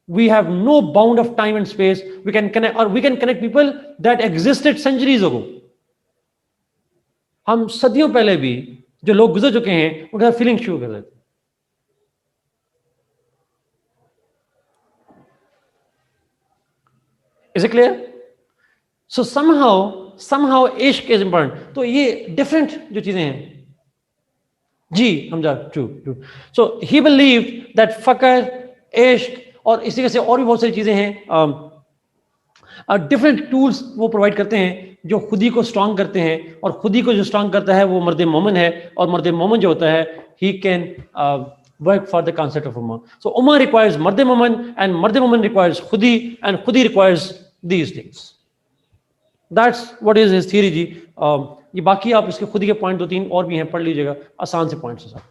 We have no bound of time and space. We can connect, or we can connect people that existed centuries ago. हम सदियों पहले भी जो लोग गुजर चुके हैं उनका फीलिंग शुरू कर देते. Is it clear? So somehow इश्क is important. तो ये different जो चीजें हैं. जी Hamza true. So he believed that फकर, इश्क और इसी तरह से और भी बहुत सारी चीजें हैं. डिफरेंट टूल्स वो प्रोवाइड करते हैं जो खुदी को स्ट्रांग करते हैं, और खुदी को जो स्ट्रांग करता है वो मर्द मोमन है, और मर्द मोमन जो होता है he can work for the concept of ummah. So ummah requires mard momin, and mard momin requires khudi, and khudi requires these things. That's what is his theory जी. ये बाकी आप इसके खुदी के पॉइंट 2-3 और भी हैं, पढ़ लीजिएगा, आसान से पॉइंट्स हैं.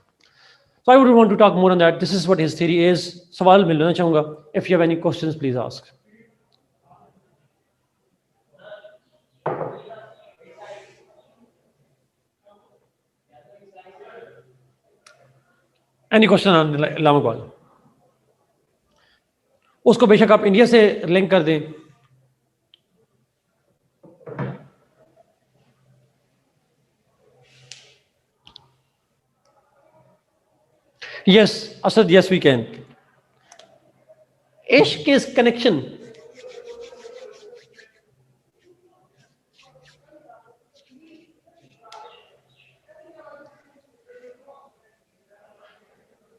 So I would want to talk more on that. This is what his theory is. सवाल मैं लेना चाहूँगा. If you have any questions, please ask. Any question on Islamabad? उसको बेशक आप इंडिया से लिंक कर दें. Yes, Asad, yes we can. Ishq is connection.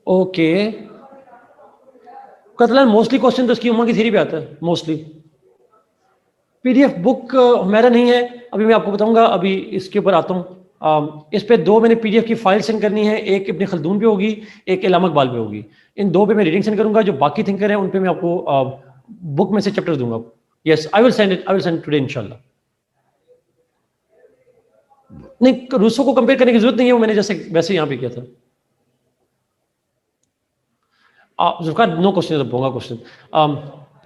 Okay. कतलान मोस्टली क्वेश्चन तो इसकी उम्मा की थ्योरी पे आता है मोस्टली. पीडीएफ बुक मेरा नहीं है, अभी मैं आपको बताऊंगा, अभी इसके ऊपर आता हूँ. इस पे 2 मैंने पीडीएफ की फाइल सेंड करनी है, एक इब्न खल्दून पे होगी, एक इल्लामा इकबाल पे होगी. इन 2 पे मैं रीडिंग सेंड करूंगा. जो बाकी थिंकर हैं उन पे मैं आपको बुक में से चैप्टर दूंगा. Yes, I will send today इंशाल्लाह. नहीं, रूसो को कंपेयर करने की जरूरत नहीं है, वो मैंने जैसे वैसे यहाँ पे किया था. जुल्फकार, नो क्वेश्चन, बोंगा क्वेश्चन.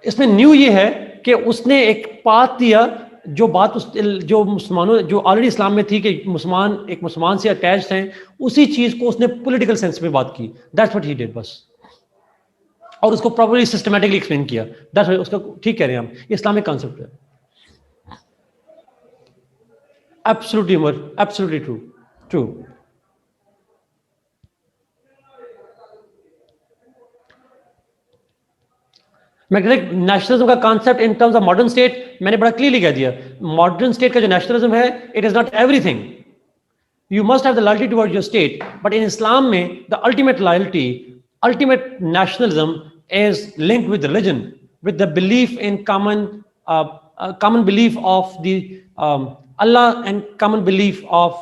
इसमें न्यू ये है कि उसने एक पाथ दिया, जो बात जो मुसलमानों जो ऑलरेडी इस्लाम में थी कि मुसलमान एक मुसलमान से अटैच्ड हैं, उसी चीज को उसने पॉलिटिकल सेंस में बात की. दैट्स व्हाट ही डिड बस. और उसको प्रॉपर्ली सिस्टमैटिकली एक्सप्लेन किया. दैट्स उसका ठीक कह रहे हैं हम, इस्लामिक कॉन्सेप्ट है. Absolutely Umar, absolutely true. Magnetic nationalism का concept in terms of modern state मैंने बड़ा क्लियरली कह दिया. मॉडर्न स्टेट का जो नेशनलिज्म है, it is not everything. You must have the loyalty towards your state, but in Islam, the ultimate loyalty, ultimate nationalism is linked with religion, with the belief in common belief of the Allah, and common belief of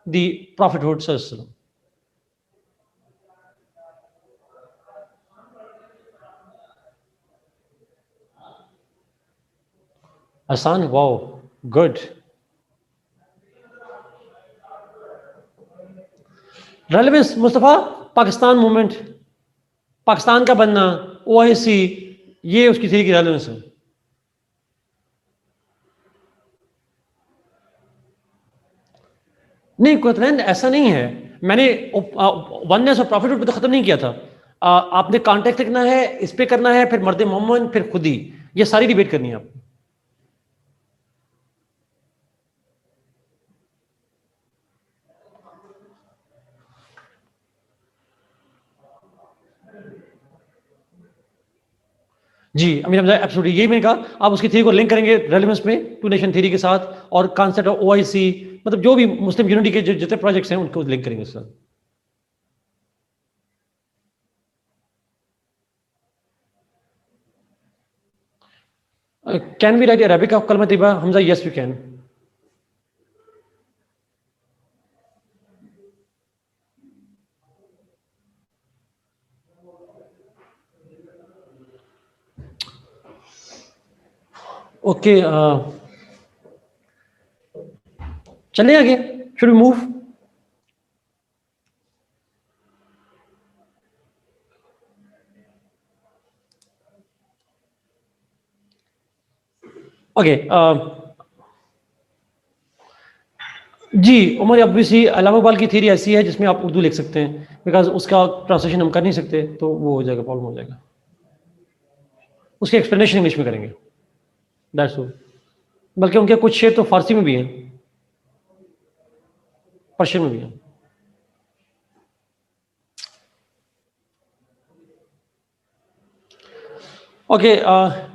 the prophethood. Hassan, wow, good. Relevance Mustafa, Pakistan movement, Pakistan का बनना, OIC, ये उसकी theory की relevance है. नहीं कुतलैंड ऐसा नहीं है. मैंने वननेस और प्रॉफिटहुड पे तो खत्म नहीं किया था. आपने कॉन्टेक्ट लिखना है, इस पे करना है, फिर मर्द मोहम्मद, फिर खुदी, ये सारी डिबेट करनी है आपको. जी अमीर हमजा, एब्सोल्युटली यही मैंने कहा. आप उसकी थ्योरी को लिंक करेंगे रेलेवेंस में, टू नेशन थ्योरी के साथ, और कॉन्सेप्ट ऑफ ओआईसी, मतलब जो भी मुस्लिम यूनिटी के जितने प्रोजेक्ट्स हैं उनको लिंक करेंगे sir. Can we write Arabic of kalma tayyaba? Hamza, yes we can. Okay, चले आगे. Should we move? Okay, ji Umar, obviously Allama Iqbal की थ्योरी ऐसी है जिसमें आप उर्दू लिख सकते हैं, बिकॉज उसका ट्रांसलेशन हम कर नहीं सकते, तो वो हो जाएगा, प्रॉब्लम हो जाएगा। उसकी एक्सप्लेनेशन इंग्लिश में करेंगे, दैट्स ऑल। बल्कि उनके कुछ शेर तो फारसी में भी हैं, पर्शियन में भी हैं। ओके,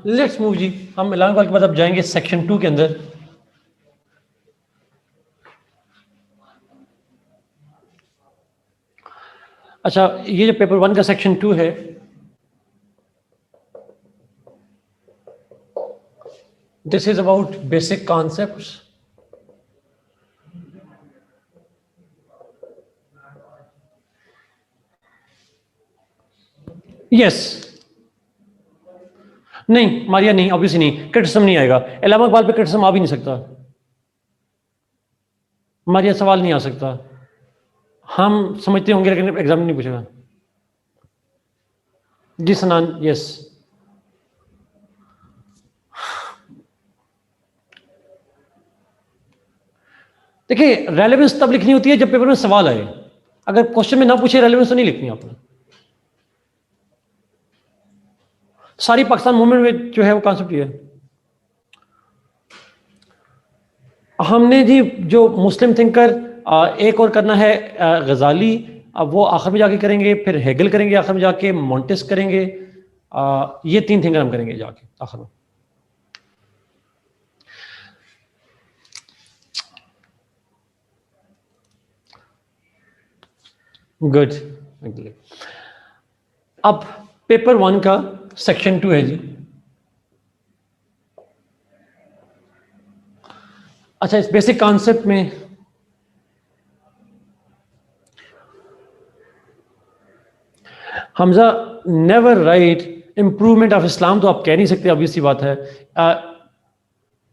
लेट्स मूव जी। हम अल्लामा इकबाल के बाद अब जाएंगे सेक्शन 2 के अंदर। अच्छा, ये जो पेपर 1 का सेक्शन 2 है, this is about basic concepts. Yes, नहीं मारिया नहीं, ऑब्वियसली नहीं, क्रिटिसिज्म नहीं आएगा। अल्लामा इकबाल पे क्रिटिसिज्म आ भी नहीं सकता, मारिया सवाल नहीं आ सकता। हम समझते होंगे लेकिन एग्जाम में नहीं पूछेगा। जी सनान, यस। देखिए, रेलेवेंस तब लिखनी होती है जब पेपर में सवाल आए। अगर क्वेश्चन में ना पूछे रेलेवेंस तो नहीं लिखनी आपने। सारी पाकिस्तान मूवमेंट में जो है वो कॉन्सेप्ट ये है। हमने जी जो मुस्लिम थिंकर एक और करना है गजाली, अब वो आखिर में जाके करेंगे, फिर हेगल करेंगे आखिर में जाके, मॉन्टेस करेंगे, ये 3 थिंकर हम करेंगे जाके आखिर में। गुड। अब पेपर 1 का सेक्शन 2 है जी। अच्छा, इस बेसिक कॉन्सेप्ट में Hamza never write improvement of Islam, तो आप कह नहीं सकते, ऑब्वियस सी बात है।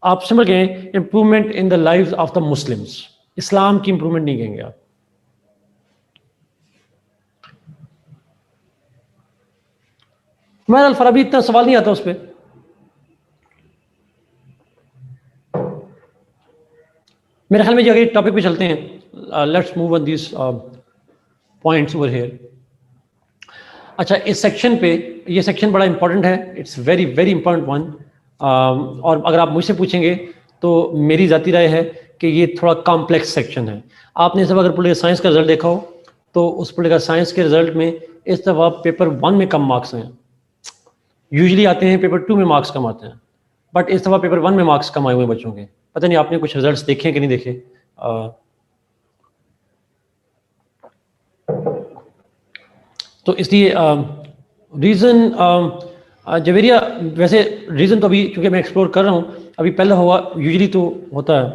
आप समझ गए, improvement in the life of the Muslims, Islam की इंप्रूवमेंट नहीं कहेंगे आप। मैं फराबी इतना सवाल नहीं आता उस पर। मेरे ख्याल में अगर टॉपिक पे चलते हैं, let's move on this points over here. अच्छा, इस सेक्शन पे, ये सेक्शन बड़ा इंपॉर्टेंट है, it's very very important one. और अगर आप मुझसे पूछेंगे तो मेरी ज़ाती राय है कि ये थोड़ा कॉम्प्लेक्स सेक्शन है। आपने सब अगर पॉलिटिकल साइंस का रिजल्ट देखा हो तो उस पॉलिटिकल साइंस के रिजल्ट में इस दफ़ा पेपर 1 में कम मार्क्स हैं। यूजुअली आते हैं पेपर 2 में मार्क्स कम आते हैं, बट इस दफ़ा पेपर 1 में मार्क्स कम आए हुए बच्चों के। पता नहीं आपने कुछ रिजल्ट्स देखे कि नहीं देखे। तो इसलिए रीज़न जवेरिया, वैसे रीज़न तो अभी क्योंकि मैं एक्सप्लोर कर रहा हूँ, अभी पहले हुआ यूजुअली तो होता है,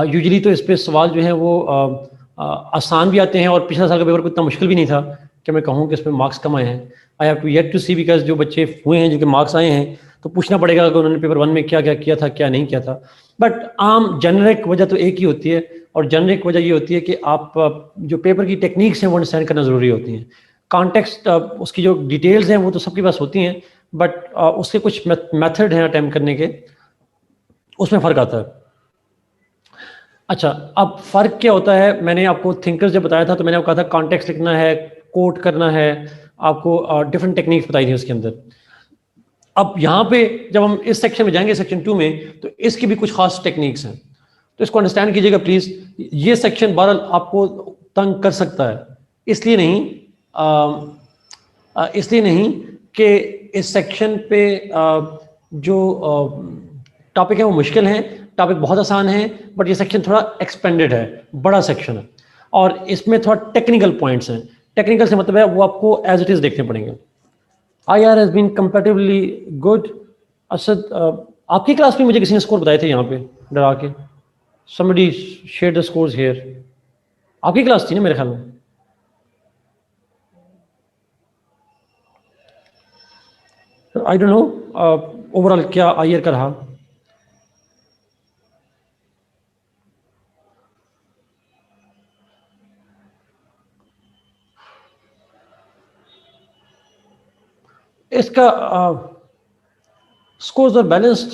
यूजुअली तो इस पे सवाल जो है वो आसान भी आते हैं, और पिछला साल का पेपर को इतना मुश्किल भी नहीं था कि मैं कहूँ कि इस पर मार्क्स कम आए हैं। I have to yet to see, because जो बच्चे हुए हैं जिनके मार्क्स आए हैं तो पूछना पड़ेगा कि उन्होंने पेपर 1 में क्या क्या किया था, क्या नहीं किया था। बट आम जेनरिक वजह तो एक ही होती है, और जेनरिक वजह ये होती है कि आप जो पेपर की टेक्निक्स हैं वो अंडरस्टैंड करना ज़रूरी होती हैं। कॉन्टेक्स्ट, उसकी जो डिटेल्स हैं वो तो सबके पास होती हैं, बट उसके कुछ मेथड हैं अटैम्प्ट करने के, उसमें फ़र्क आता है। अच्छा, अब फ़र्क क्या होता है, मैंने आपको थिंकर्स जब बताया था तो मैंने आपको कहा था कॉन्टेक्स्ट लिखना है, कोट करना है, आपको डिफरेंट टेक्निक्स बताई थी उसके अंदर। अब यहाँ पे जब हम इस सेक्शन में जाएंगे, सेक्शन 2 में, तो इसकी भी कुछ खास टेक्निक्स हैं, तो इसको अंडरस्टैंड कीजिएगा प्लीज़। ये सेक्शन बहरहाल आपको तंग कर सकता है, इसलिए नहीं इसलिए नहीं कि इस सेक्शन पे जो टॉपिक है वो मुश्किल हैं, टॉपिक बहुत आसान है, बट ये सेक्शन थोड़ा एक्सपेंडेड है, बड़ा सेक्शन है, और इसमें थोड़ा टेक्निकल पॉइंट्स हैं। टेक्निकल से मतलब है वो आपको एज इट इज़ देखने पड़ेंगे। IR has been comparatively good। Asad, आपकी क्लास में मुझे किसी ने स्कोर बताए थे यहाँ पे डरा के। somebody shared the scores here। आपकी क्लास थी ना मेरे ख्याल में। आई डोंट नो ओवरऑल क्या IR का रहा। इसका स्कोर्स और balanced,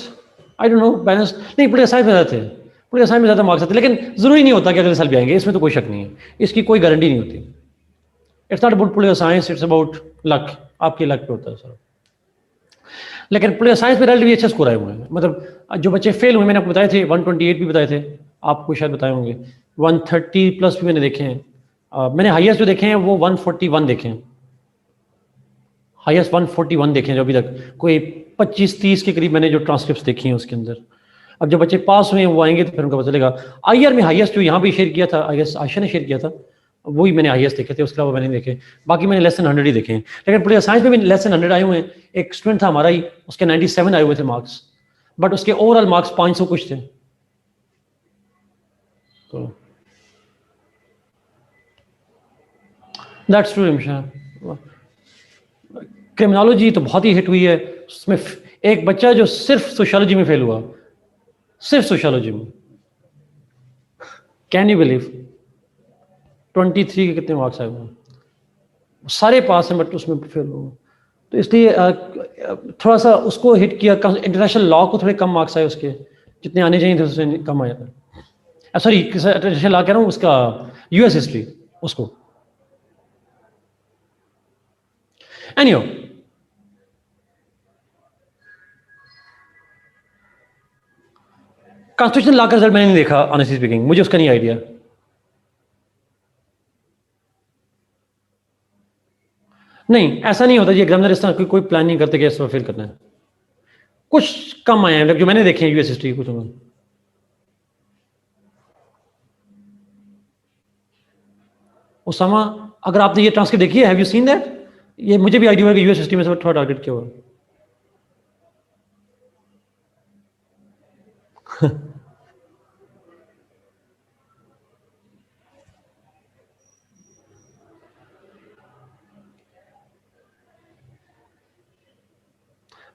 I don't know, balanced नहीं, बड़े साइड में थे, पोलिटिकल साइंस में ज़्यादा मार्क्स आते हैं, लेकिन ज़रूरी नहीं होता कि अगले साल भी आएंगे, इसमें तो कोई शक नहीं है, इसकी कोई गारंटी नहीं होती। It's not about political science, it's about luck, आपकी लक पे होता है सर। लेकिन पोलिटिकल साइंस में रिजल्ट भी अच्छे स्कोर आए हुए हैं, मतलब जो बच्चे फेल हुए मैंने आपको बताए थे 128 भी बताए थे, आपको शायद बताए होंगे, 130 प्लस भी मैंने देखे हैं, मैंने हाईएस्ट जो देखे हैं वो 141 देखे हैं, हाईएस्ट 141 देखे हैं जो अभी तक, कोई 25-30 के करीब मैंने जो ट्रांसक्रिप्ट देखी हैं उसके अंदर। अब जो बच्चे पास हुए हैं वो आएंगे तो फिर उनका पता चलेगा। आईआर में हाईएस्ट जो यहाँ भी शेयर किया था, आई गेस आयशा ने शेयर किया था, वही मैंने हाईएस्ट देखे थे, उसके अलावा मैंने देखे, बाकी मैंने लेस देन 100 ही देखे हैं। लेकिन पोलिटिकल साइंस में भी लेस देन 100 आए हुए हैं। एक स्टूडेंट था हमारा ही, उसके 97 आए हुए थे मार्क्स, बट उसके ओवरऑल मार्क्स 500 कुछ थे। तो दैट्स ट्रू निमिषा। क्रिमिनोलॉजी तो बहुत ही हिट हुई है, उसमें एक बच्चा जो सिर्फ सोशियोलॉजी में फेल हुआ, सिर्फ सोशियोलॉजी में, कैन यू बिलीव, 23 के कितने मार्क्स आए हुए, सारे पास हैं बट उसमें फेल हुआ। तो इसलिए थोड़ा सा उसको हिट किया, इंटरनेशनल लॉ को थोड़े कम मार्क्स आए उसके, जितने आने चाहिए थे उससे कम आया था। सॉरी इंटरनेशनल लॉ कह रहा हूँ, उसका यूएस हिस्ट्री उसको। एनीहो, कॉन्स्टिट्यूशन लॉ का रिजल्ट मैंने नहीं देखा ऑनेस्टली स्पीकिंग, मुझे उसका नहीं आइडिया। नहीं ऐसा नहीं होता जी, एग्जामिनर इस तरह कोई प्लान नहीं करते कि इस फेल करना है। कुछ कम आए हैं जो मैंने देखे हैं यूएस हिस्ट्री कुछ में। उसामा, अगर आपने ये ट्रांसक्रिप्ट देखी है, हैव यू सीन दैट? ये मुझे भी आइडिया हुआ कि यूएस हिस्ट्री में से थोड़ा टारगेट किया हुआ।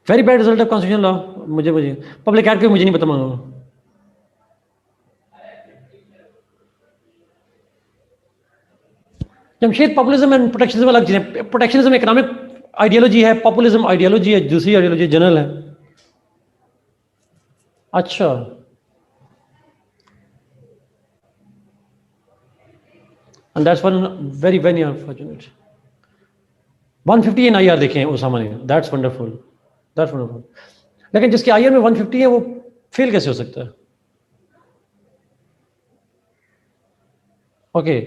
Very bad result of constitution law. मुझे पब्लिक एड के मुझे नहीं पता मांगा। जमशेद, पॉपुलिज्म एंड प्रोटेक्शनिज्म अलग चीजें। प्रोटेक्शनिज्म इकोनॉमिक आइडियोलॉजी है, पॉपुलिज्म आइडियोलॉजी है, दूसरी आइडियोलॉजी जनरल है। अच्छा, and that's one very very unfortunate. 150 in IR देखे हैं उसामा ने, दैट्स वंडरफुल, दैट्स वंडरफुल। लेकिन जिसके आईआर में 150 है वो फेल कैसे हो सकता है? ओके,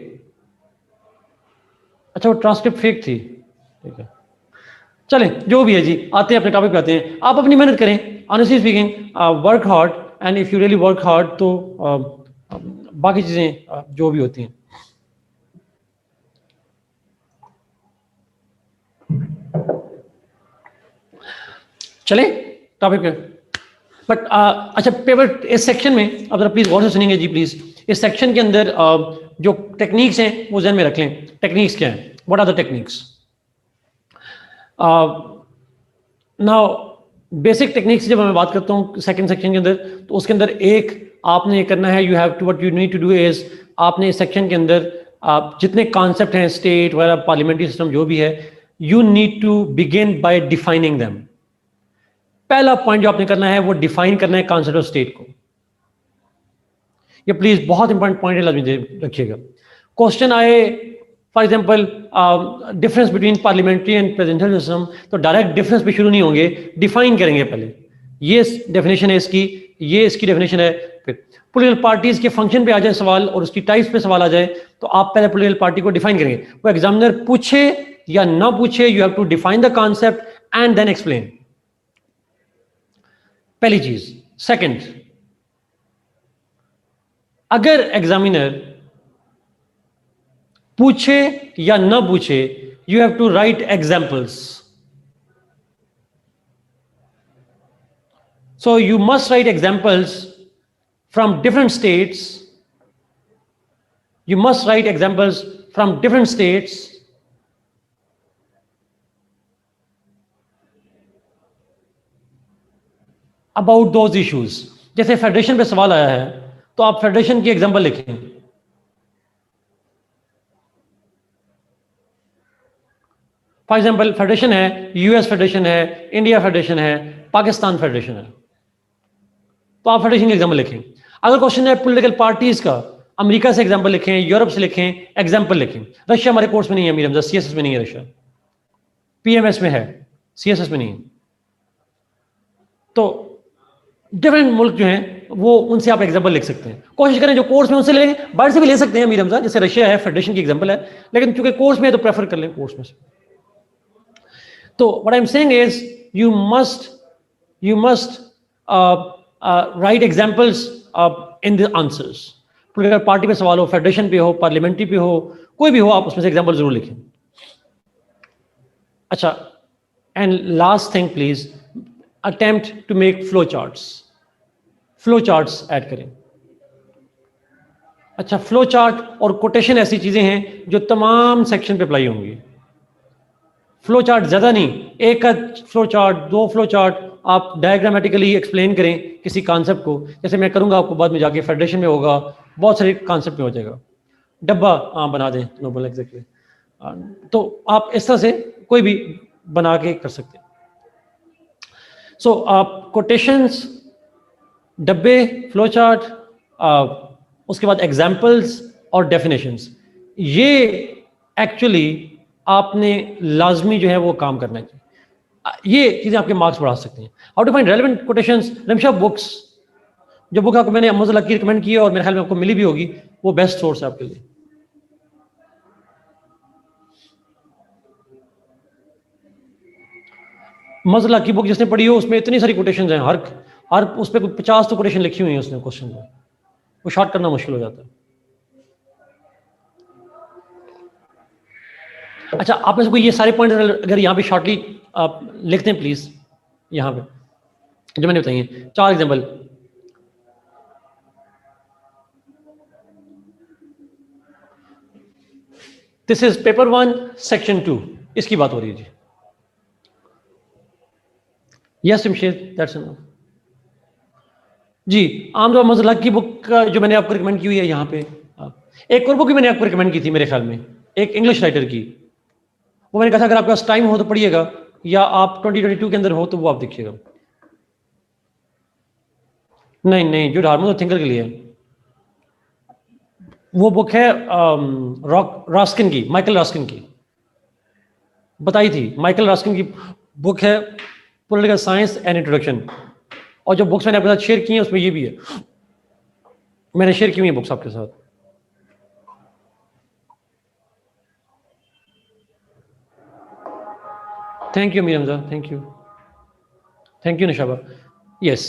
अच्छा वो ट्रांसक्रिप्ट फेक थी, ठीक है। चलें जो भी है जी, आते हैं अपने टॉपिक पे आते हैं। आप अपनी मेहनत करें, honestly speaking, work hard, and if you really work hard तो बाकी चीजें जो भी होती हैं। चले टॉपिक पे। बट अच्छा, पेपर इस सेक्शन में अब जरा प्लीज गौर से सुनेंगे जी प्लीज। इस सेक्शन के अंदर जो टेक्निक्स हैं वो ध्यान में रख लें। टेक्निक्स क्या हैं? What are the techniques? Now basic techniques जब मैं बात करता हूँ सेकंड सेक्शन के अंदर, तो उसके अंदर एक आपने ये करना है, you have to, what you need to do is, आपने इस सेक्शन के अंदर आप जितने कॉन्सेप्ट हैं स्टेट वगैरह पार्लियामेंट्री सिस्टम जो भी है, you need to begin by defining them. पहला पॉइंट जो आपने करना है वो डिफाइन करना है कॉन्सेप्ट ऑफ स्टेट को। ये प्लीज बहुत इंपॉर्टेंट पॉइंट है, लाजमी रखिएगा। क्वेश्चन आए for example difference between parliamentary and presidential system, तो डायरेक्ट डिफरेंस पे शुरू नहीं होंगे, डिफाइन करेंगे पहले, ये डेफिनेशन है इसकी, ये इसकी डेफिनेशन है। फिर पॉलिटिकल पार्टीज के फंक्शन पे आ जाए सवाल और उसकी टाइप्स पे सवाल आ जाए, तो आप पहले पॉलिटिकल पार्टी को डिफाइन करेंगे। वो एग्जामिनर पूछे या ना पूछे, you have to define the concept and then explain, पहली चीज। सेकंड, अगर एग्जामिनर पूछे या ना पूछे, you have to write examples. So you must write examples from different states, you must write examples from different states about those issues। जैसे federation पे सवाल आया है तो आप फेडरेशन की एग्जांपल लिखें। फॉर एग्जांपल फेडरेशन है, यूएस फेडरेशन है, इंडिया फेडरेशन है, पाकिस्तान फेडरेशन है, तो आप फेडरेशन की एग्जांपल लिखें। अगर क्वेश्चन है पॉलिटिकल पार्टीज का, अमेरिका से एग्जाम्पल लिखें, यूरोप से लिखें, एग्जाम्पल लिखें। रशिया हमारे कोर्स में नहीं है मीर हमजा, सीएसएस में नहीं है रशिया, पीएमएस में है, सीएसएस में नहीं है। तो डिफरेंट मुल्क जो हैं वो उनसे आप एग्जाम्पल लिख सकते हैं। कोशिश करें जो कोर्स में उनसे ले, बाहर से भी ले सकते हैं मीर हमजा, जैसे रशिया है, फेडरेशन की एग्जाम्पल है, लेकिन चूंकि कोर्स में है तो प्रेफर कर लें कोर्स में से। तो what I am saying is you must write examples in the answers. Political party पे सवाल हो, फेडरेशन पे हो, पार्लियामेंट्री पे हो, कोई भी हो, आप उसमें से एग्जाम्पल जरूर लिखें। अच्छा, and last thing please, attempt to make flow charts add करें। अच्छा, फ्लो चार्ट और कोटेशन ऐसी चीजें हैं जो तमाम सेक्शन पे अप्लाई होंगी। फ्लो चार्ट ज्यादा नहीं, एक का फ्लो चार्ट, 2 फ्लो चार्ट आप डायग्रामेटिकली एक्सप्लेन करें किसी कॉन्सेप्ट को, जैसे मैं करूंगा आपको बाद में जाके, फेडरेशन में होगा, बहुत सारे कॉन्सेप्ट में हो जाएगा। डब्बा बना दें, नोबल एग्जैक्टली। तो आप इस तरह से कोई भी बना के कर सकते हैं। सो आप कोटेशंस, डब्बे, फ्लो चार्ट, उसके बाद एग्जाम्पल्स और डेफिनेशंस, ये एक्चुअली आपने लाजमी जो है वो काम करना चाहिए। ये चीजें आपके मार्क्स बढ़ा सकती हैं। How to find relevant quotations, Ramsha books, जो बुक आपको मैंने अमोज़िला की रिकमेंड की है और मेरे ख्याल में आपको मिली भी होगी, वो बेस्ट सोर्स है आपके लिए। मज़ला की बुक जिसने पढ़ी हो उसमें इतनी सारी कोटेशंस हैं, हर उस पर 50 तो कोटेशन लिखी हुई है उसने क्वेश्चन में, वो शॉर्ट करना मुश्किल हो जाता है। अच्छा, आप में से कोई ये सारे पॉइंट अगर यहाँ पे शॉर्टली आप लिखते हैं प्लीज, यहाँ पे जो मैंने बताइए 4 example. This is paper 1 section 2, इसकी बात हो रही है जी। यस शमशेर, दैट्स इनफ जी। आमतौर मज़ला की बुक का जो मैंने आपको रिकमेंड की हुई है यहाँ पे, एक और बुक भी मैंने आपको रिकमेंड की थी मेरे ख्याल में, एक इंग्लिश राइटर की, वो मैंने कहा था अगर आपके पास टाइम हो तो पढ़िएगा, या आप 2022 के अंदर हो तो वो आप देखिएगा। नहीं, जो हार्मोन थिंकर के लिए है, वो बुक है रॉस्किन की, माइकल रॉस्किन की, बताई थी। माइकल रॉस्किन की बुक है पॉलिटिकल साइंस एंड इंट्रोडक्शन, और जो बुक्स मैंने आपके साथ शेयर की हैं उसमें ये भी है, मैंने शेयर की हुई है बुक्स आपके साथ। Thank you Mir Hamza, thank you Nishaba. Yes,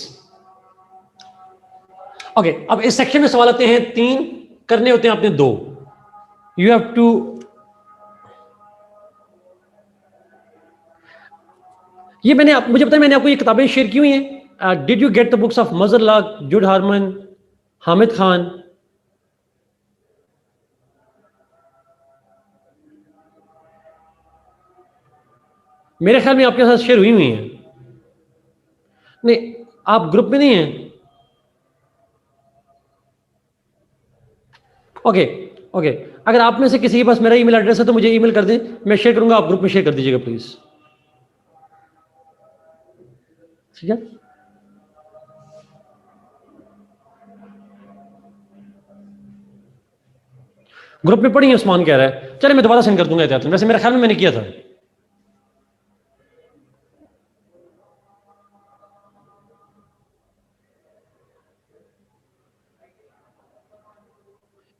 okay. अब इस सेक्शन में सवाल आते हैं 3, करने होते हैं आपने 2। यू हैव टू, ये मुझे पता है मैंने आपको ये किताबें शेयर की हुई हैं। Did you get the books of मजरला, जुड हारमन, हामिद खान? मेरे ख्याल में आपके साथ शेयर हुई हैं। नहीं, आप ग्रुप में नहीं हैं। ओके, अगर आप में से किसी के पास मेरा ईमेल एड्रेस है तो मुझे ईमेल कर दें, मैं शेयर करूंगा, आप ग्रुप में शेयर कर दीजिएगा प्लीज, ठीक है? ग्रुप में पढ़ी उस्मान कह रहा है, चले मैं दोबारा सेंड कर दूंगा एहतियातन, वैसे मेरे ख्याल में मैंने किया था।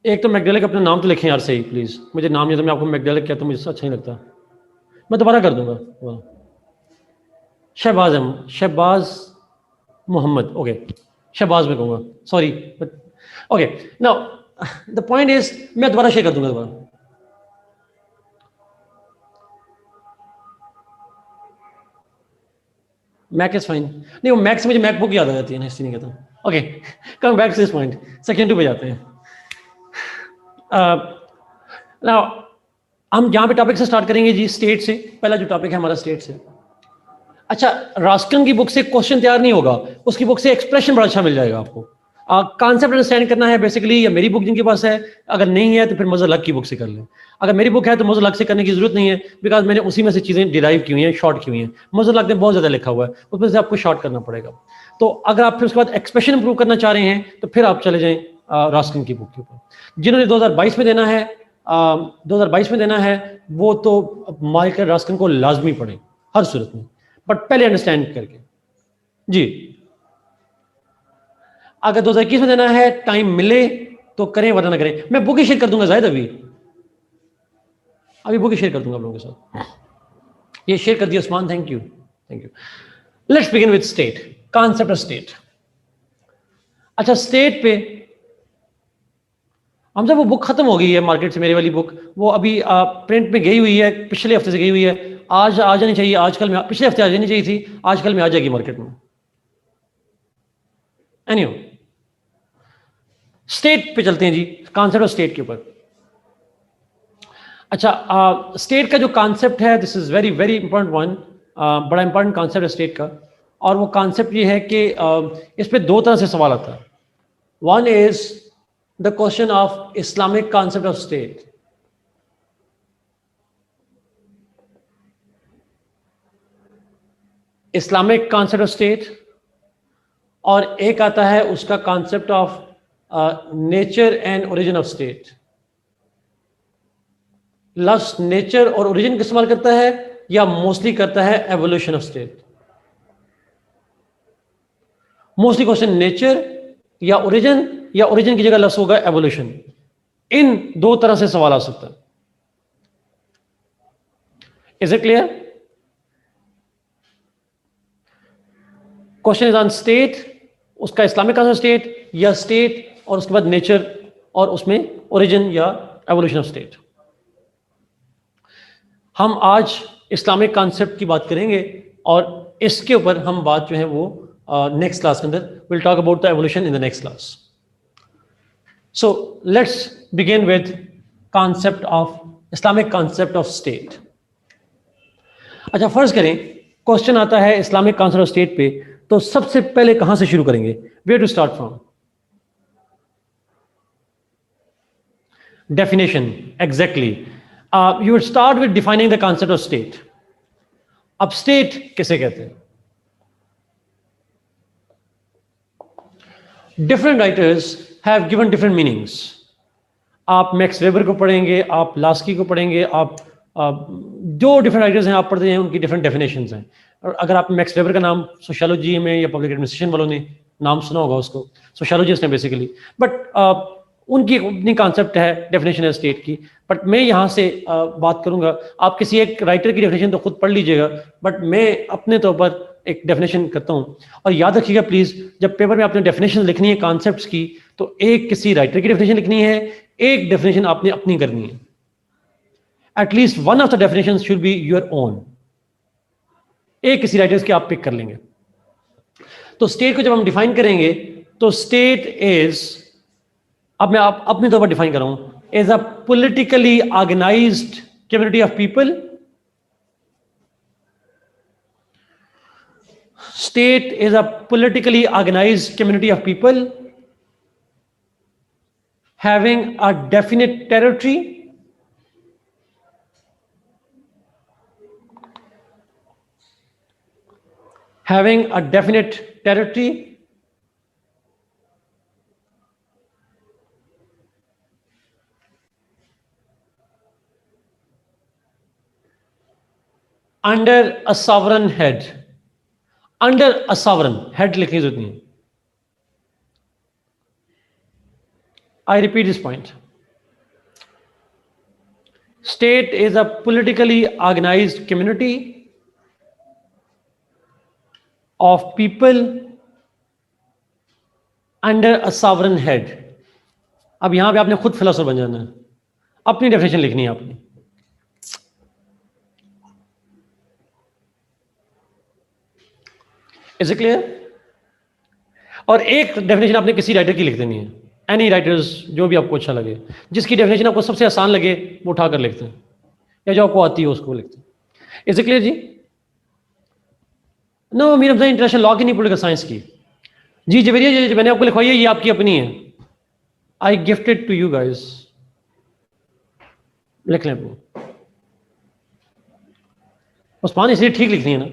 एक तो मैकडेलिक, अपना नाम तो लिखें यार सही प्लीज, मुझे नाम नहीं, तो मैं आपको मैकडेलिक कहता हूँ, मुझे अच्छा नहीं लगता, मैं दोबारा कर दूंगा। शहबाज मोहम्मद, ओके, शहबाज में कहूँगा, sorry. Okay, now the point is, मैं दोबारा शेयर कर दूंगा दोबारा। Mic is fine. नहीं, वो मैक से मुझे मैकबुक याद आ जाती है ना, इसलिए नहीं कहता। Okay, come back to this point, second 2 पे जाते हैं। नाउ हम यहाँ पे टॉपिक से स्टार्ट करेंगे जी, स्टेट से। पहला जो टॉपिक है हमारा स्टेट से। अच्छा, रास्कन की बुक से क्वेश्चन तैयार नहीं होगा, उसकी बुक से एक्सप्रेशन बड़ा अच्छा मिल जाएगा आपको। कॉन्सेप्ट अंडरस्टैंड करना है बेसिकली, या मेरी बुक जिनके पास है, अगर नहीं है तो फिर मज़र लक की बुक से कर लें। अगर मेरी बुक है तो मज़र लक से करने की जरूरत नहीं है, बिकॉज मैंने उसी में से चीज़ें डिराइव की हुई हैं, शॉर्ट की हुई हैं। मज़र लक ने बहुत ज़्यादा लिखा हुआ है, उसमें से आपको शॉर्ट करना पड़ेगा। तो अगर आप फिर उसके बाद एक्सप्रेशन इंप्रूव करना चाह रहे हैं तो फिर आप चले जाएं रास्किन की बुक के ऊपर। जिन्होंने 2022 में देना है 2022 में देना है वो तो माइकल रास्किन को लाजमी पढ़ें हर सूरत में, बट पहले अंडरस्टैंड करके जी। अगर 2021 में देना है टाइम मिले तो करें वरना ना करें। मैं बुक ही शेयर कर दूंगा जायद, अभी बुक ही शेयर कर दूंगा आप लोगों के साथ। ये शेयर कर दिया Usman, thank you thank you. Let's begin with state, concept of state. अच्छा, स्टेट पे हम जब वो बुक खत्म हो गई है मार्केट से, मेरी वाली बुक, वो अभी प्रिंट में गई हुई है, पिछले हफ्ते से गई हुई है, आज आ जानी चाहिए, आजकल में, पिछले हफ्ते आ जानी चाहिए थी, आजकल में आ जाएगी मार्केट में। एनीवे, स्टेट पे चलते हैं जी, कॉन्सेप्ट ऑफ स्टेट के ऊपर। अच्छा, स्टेट का जो कॉन्सेप्ट है, this is very very important one, बड़ा इंपॉर्टेंट कॉन्सेप्ट है स्टेट का। और वो कॉन्सेप्ट ये है कि इस पे दो तरह से सवाल आता है। One is the question of Islamic concept of state. Islamic concept of state, और एक आता है उसका concept of nature and origin of state. लफ्ज नेचर और ओरिजिन का इस्तेमाल करता है या मोस्टली करता है evolution of state? Mostly question nature या ओरिजिन की जगह लफ्ज होगा एवोल्यूशन। इन दो तरह से सवाल आ सकता है। Is it clear? Question is on state, उसका इस्लामिक कॉन्सेप्ट स्टेट, या स्टेट और उसके बाद नेचर और उसमें ओरिजिन या एवोल्यूशन ऑफ स्टेट। हम आज इस्लामिक कॉन्सेप्ट की बात करेंगे और इसके ऊपर हम बात जो है वो नेक्स्ट क्लास के अंदर will talk about the evolution in the next class. So let's begin with concept of Islamic concept of state. अच्छा, फर्ज करें क्वेश्चन आता है इस्लामिक कॉन्सेप्ट ऑफ स्टेट पे, तो सबसे पहले कहां से शुरू करेंगे? Where to start from? Definition, exactly. You would start with defining the concept of state. अब स्टेट किसे कहते हैं? Different writers have given different meanings. आप मैक्स वेबर को पढ़ेंगे, आप लास्की को पढ़ेंगे, आप जो डिफरेंट राइटर्स हैं आप पढ़ते हैं, उनकी डिफरेंट डेफिनेशंस हैं। और अगर आप मैक्स वेबर का नाम सोशियोलॉजी में या पब्लिक एडमिनिस्ट्रेशन वालों ने नाम सुना होगा, उसको सोशियोलॉजिस्ट हैं बेसिकली, बट उनकी अपनी कॉन्सेप्ट है, डेफिनेशन है स्टेट की। बट मैं यहाँ से बात करूँगा, आप किसी एक राइटर की डेफिनेशन तो खुद पढ़ लीजिएगा, बट मैं अपने तौर पर एक डेफिनेशन करता हूँ। और याद रखिएगा प्लीज़, जब पेपर में आपने डेफिनेशन लिखनी है कॉन्सेप्ट्स की, तो एक किसी राइटर की डेफिनेशन लिखनी है, एक डेफिनेशन आपने अपनी करनी है। At least one of the definition should be your own. एक किसी राइटर्स की आप पिक कर लेंगे। तो स्टेट को जब हम डिफाइन करेंगे, तो स्टेट इज, अब मैं आप अपने तौर पर डिफाइन कर रहा हूं, is a politically organised community of people. State is a politically organised community of people having a definite territory, under a sovereign head. Under a sovereign head लिखने की जरूरत नहीं है। I repeat this point. State is a politically organized community of people under a sovereign head. अब यहां पे आपने खुद फिलोसोफर बन जाना है, अपनी डेफिनेशन लिखनी है आपने। Is it clear? और एक डेफिनेशन आपने किसी राइटर की लिख देनी है, एनी राइटर्स, जो भी आपको अच्छा लगे, जिसकी डेफिनेशन आपको सबसे आसान लगे वो उठाकर लिखते हैं, या जो आपको आती है उसको लिखते हैं। Is it clear ji? No, mean international law की नहीं, पॉलिटिकल साइंस की। जी जवेरिया जी, मैंने आपको लिखवाई है, ये आपकी अपनी है। I gifted to you guys. लिख लें अपनी। उस्मान इसलिए ठीक लिखनी है ना।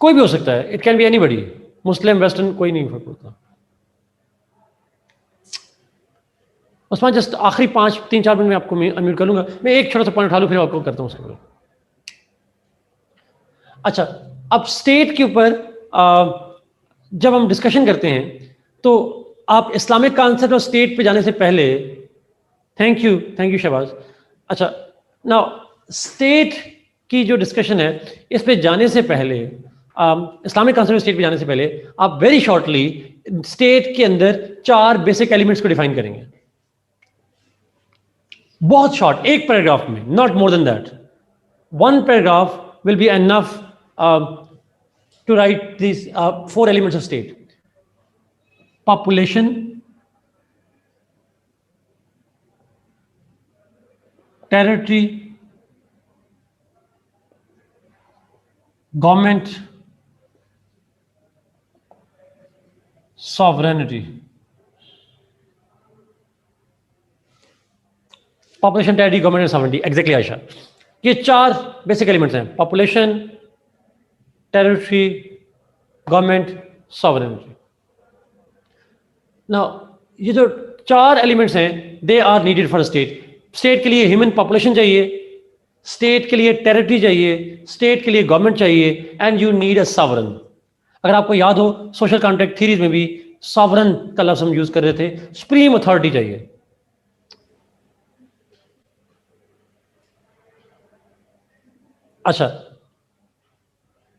कोई भी हो सकता है, it can be anybody, Muslim western कोई नहीं फर्क पड़ता। उसमें जस्ट आखिरी 3-4 मिनट में आपको अनम्यूट कर लूंगा, मैं एक छोटा सा पॉइंट उठा लूँ फिर आपको करता हूँ उसके बाद। अच्छा, अब स्टेट के ऊपर जब हम डिस्कशन करते हैं तो आप इस्लामिक कॉन्सेप्ट और स्टेट पे जाने से पहले, थैंक यू शहबाज। अच्छा, नाउ स्टेट की जो डिस्कशन है इस पे जाने से पहले, इस्लामिक कॉन्सेप्ट स्टेट पे जाने से पहले आप वेरी शॉर्टली स्टेट के अंदर 4 बेसिक एलिमेंट्स को डिफाइन करेंगे, बहुत शॉर्ट, एक पैराग्राफ में, not more than that. 1 paragraph will be enough to write these 4 elements of state: population, territory, government, sovereignty. Population, territory, government and sovereignty, exactly आयशा। ये 4 basic elements हैं: population, territory, government, sovereignty. Now ये जो 4 elements हैं they are needed for state. State के लिए human population चाहिए, state के लिए टेरिटरी चाहिए, स्टेट के लिए गवर्नमेंट चाहिए, and you need a sovereign. अगर आपको याद हो सोशल कॉन्ट्रैक्ट थ्योरीज में भी सॉवरन का लफ्ज हम यूज कर रहे थे, सुप्रीम अथॉरिटी चाहिए। अच्छा,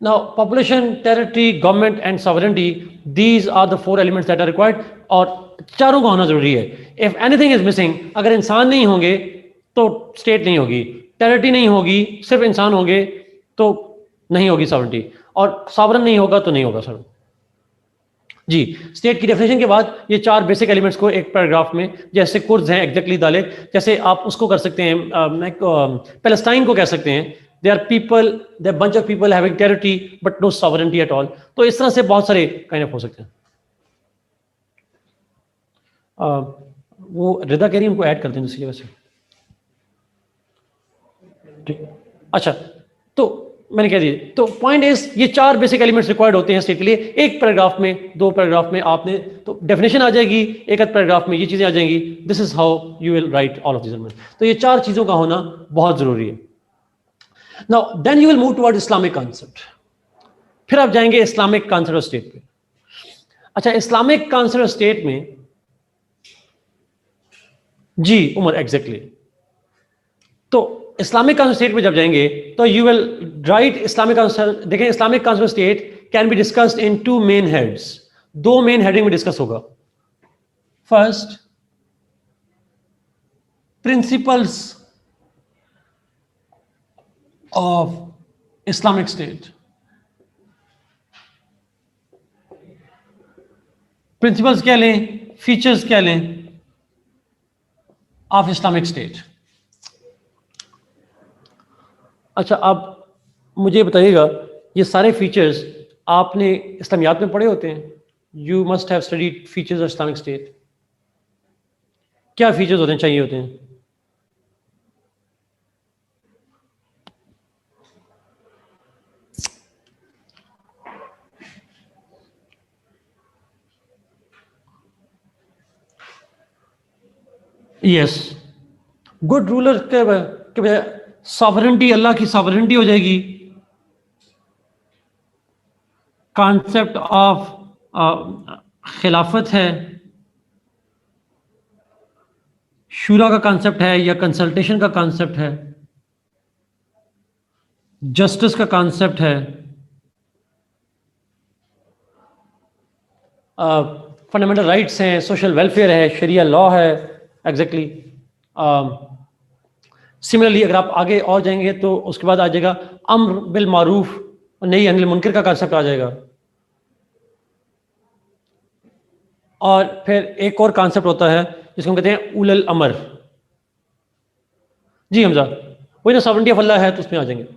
now population, territory, government and sovereignty, these are the 4 elements that are required, और चारों का होना जरूरी है। if anything is missing, अगर इंसान नहीं होंगे तो स्टेट नहीं होगी, टेरिटरी नहीं होगी, सिर्फ इंसान होंगे तो नहीं होगी सॉवरेनिटी, और सॉवरन नहीं होगा तो नहीं होगा सर। जी, स्टेट की डेफिनेशन के बाद ये 4 बेसिक एलिमेंट्स को एक पैराग्राफ में, जैसे कुर्द हैं एग्जैक्टली दाले, जैसे आप उसको कर सकते हैं, पैलेस्टाइन को कह सकते हैं, they are people, they bunch of people having territory but no sovereignty at all. तो इस तरह से बहुत सारे काइंड ऑफ हो सकते हैं। वो रिदा कह रही है उनको ऐड कर दें दूसरी जगह से। अच्छा, तो मैंने कह दिया, तो पॉइंट इज ये 4 बेसिक एलिमेंट्स रिक्वायर्ड होते हैं स्टेट के लिए। एक पैराग्राफ में, 2 पैराग्राफ में आपने, तो डेफिनेशन आ जाएगी, एक पैराग्राफ में ये चीजें आ जाएंगी। This is how you will write all of this elements. तो ये 4 चीजों का होना बहुत जरूरी है। Now then you will move toward Islamic concept, फिर आप जाएंगे इस्लामिक कॉन्सेप्ट ऑफ स्टेट पे। अच्छा, इस्लामिक कॉन्सेप्ट ऑफ स्टेट में, जी उमर एग्जैक्टली, तो इस्लामिक कॉन्सेप्ट स्टेट में जब जाएंगे तो you will write Islamic concept. देखें, Islamic concept state can be discussed in 2 main heads, 2 main heading में डिस्कस होगा। First, principles of Islamic state. Principles क्या लें, फीचर्स क्या लें ऑफ इस्लामिक स्टेट। अच्छा, आप मुझे बताइएगा, ये सारे फीचर्स आपने इस्लामियात में पढ़े होते हैं? You must have studied features of Islamic state. क्या फीचर्स होते हैं, चाहिए होते हैं? यस, गुड रूलर के बजाय सॉवरेनिटी, अल्लाह की सॉवरेनिटी हो जाएगी। कॉन्सेप्ट ऑफ खिलाफत है, शूरा का कॉन्सेप्ट है या कंसल्टेशन का कॉन्सेप्ट है, जस्टिस का कॉन्सेप्ट है, फंडामेंटल राइट्स हैं, सोशल वेलफेयर है, शरिया लॉ है, एग्जैक्टली। सिमिलरली अगर आप आगे और जाएंगे तो उसके बाद आ जाएगा अम्र बिल मारूफ और नही अनिल मुनकर का कॉन्सेप्ट आ जाएगा। और फिर एक और कॉन्सेप्ट होता है जिसको हम कहते हैं उलल अमर। जी हमजा, वही ना, सॉवरेनिटी ऑफ अल्लाह है तो उसमें आ जाएंगे,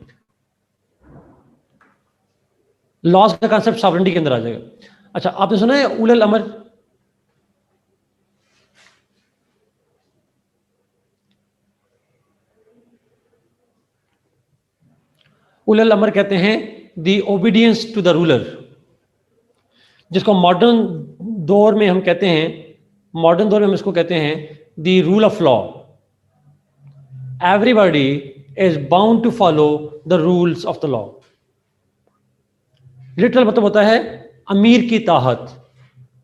लॉज का कॉन्सेप्ट सॉवरेनिटी के अंदर आ जाएगा। अच्छा, आपने सुना है उलल अमर? उलल अमर कहते हैं the obedience to the ruler, जिसको मॉडर्न दौर में हम कहते हैं, मॉडर्न दौर में हम इसको कहते हैं the rule of law. Everybody is bound to follow the rules of the law. Literal मतलब होता है अमीर की ताहत,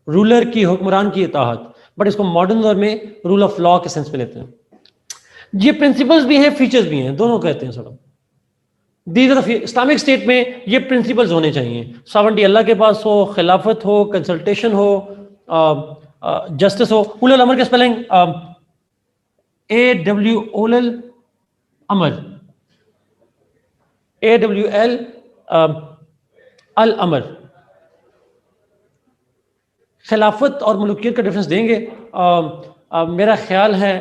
रूलर की, हुक्मरान की इताहत, बट इसको मॉडर्न दौर में रूल ऑफ लॉ के सेंस में लेते हैं। ये प्रिंसिपल्स भी हैं, फीचर्स भी हैं, दोनों कहते हैं sir. These are Islamic state में ये प्रिंसिपल्स होने चाहिए। सॉवरेनिटी अल्लाह के पास हो, खिलाफत हो, कंसल्टेशन हो, जस्टिस हो। उलुल अमर का स्पेलिंग AWOL अमर, AWL अल अमर। खिलाफत और मलूकियत का डिफरेंस देंगे। मेरा ख्याल है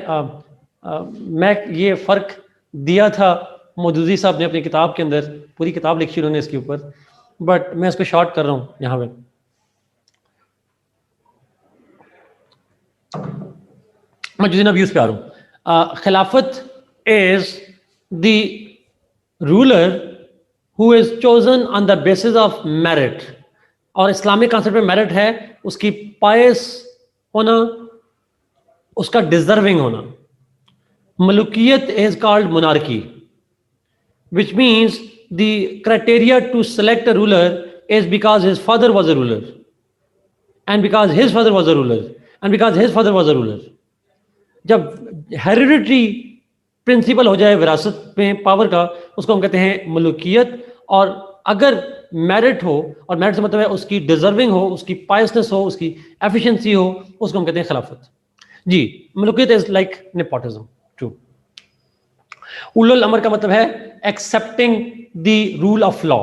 मैं ये फ़र्क दिया था मौदूदी साहब ने अपनी किताब के अंदर, पूरी किताब लिखी उन्होंने इसके ऊपर, बट मैं इसको शॉर्ट कर रहा हूँ यहाँ पे। मैं जिन व्यूज पे आ रहा हूँ। Khilafat is the ruler who is chosen on the basis of merit, और इस्लामिक कॉन्सेप्ट में मेरिट है उसकी पायस होना, उसका डिजर्विंग होना। Mulukiyat is called monarchy, which means the criteria to select a ruler is because his father was a ruler, and because his father was a ruler, and because his father was a ruler. जब hereditary principal हो जाए विरासत में power का, उसको हम कहते हैं मलुकियत। और अगर मेरिट हो, और मेरिट से मतलब है उसकी डिजर्विंग हो, उसकी पायसनेस हो, उसकी एफिशिएंसी हो, उसको हम कहते हैं खिलाफत। जी, मलुकियत इज लाइक नेपोटिज्म। ट्रू। उलुल अमर का मतलब है accepting the rule of law,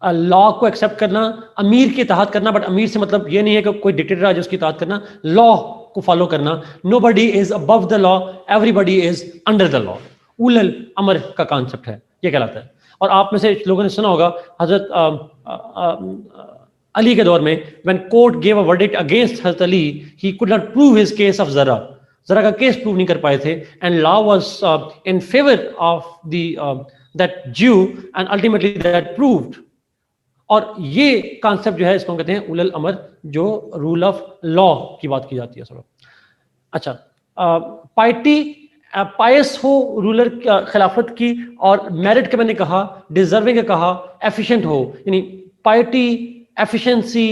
law को एक्सेप्ट करना, अमीर की इताअत करना। बट अमीर से मतलब ये नहीं है कि कोई डिक्टेटर आ जाए उसकी इताअत करना, लॉ को फॉलो करना। Nobody is above the law, everybody is under the law. उलुल अमर का कॉन्सेप्ट है, ये कहलाता है। और आप में से लोगों ने सुना होगा हजरत अली के दौर में, when court gave a verdict against Hazrat Ali, he could not prove his case of जरा का केस प्रूव नहीं कर पाए थे, and law was in favour of the that Jew, and ultimately that proved. और ये कॉन्सेप्ट जो है इसको हम कहते हैं उलुल अमर, जो रूल ऑफ लॉ की बात की जाती है सर। अच्छा, पार्टी पायस हो रूलर खिलाफत की, और मेरिट का मैंने कहा, डिजर्विंग का कहा, एफिशिएंट हो, यानी पार्टी, एफिशिएंसी,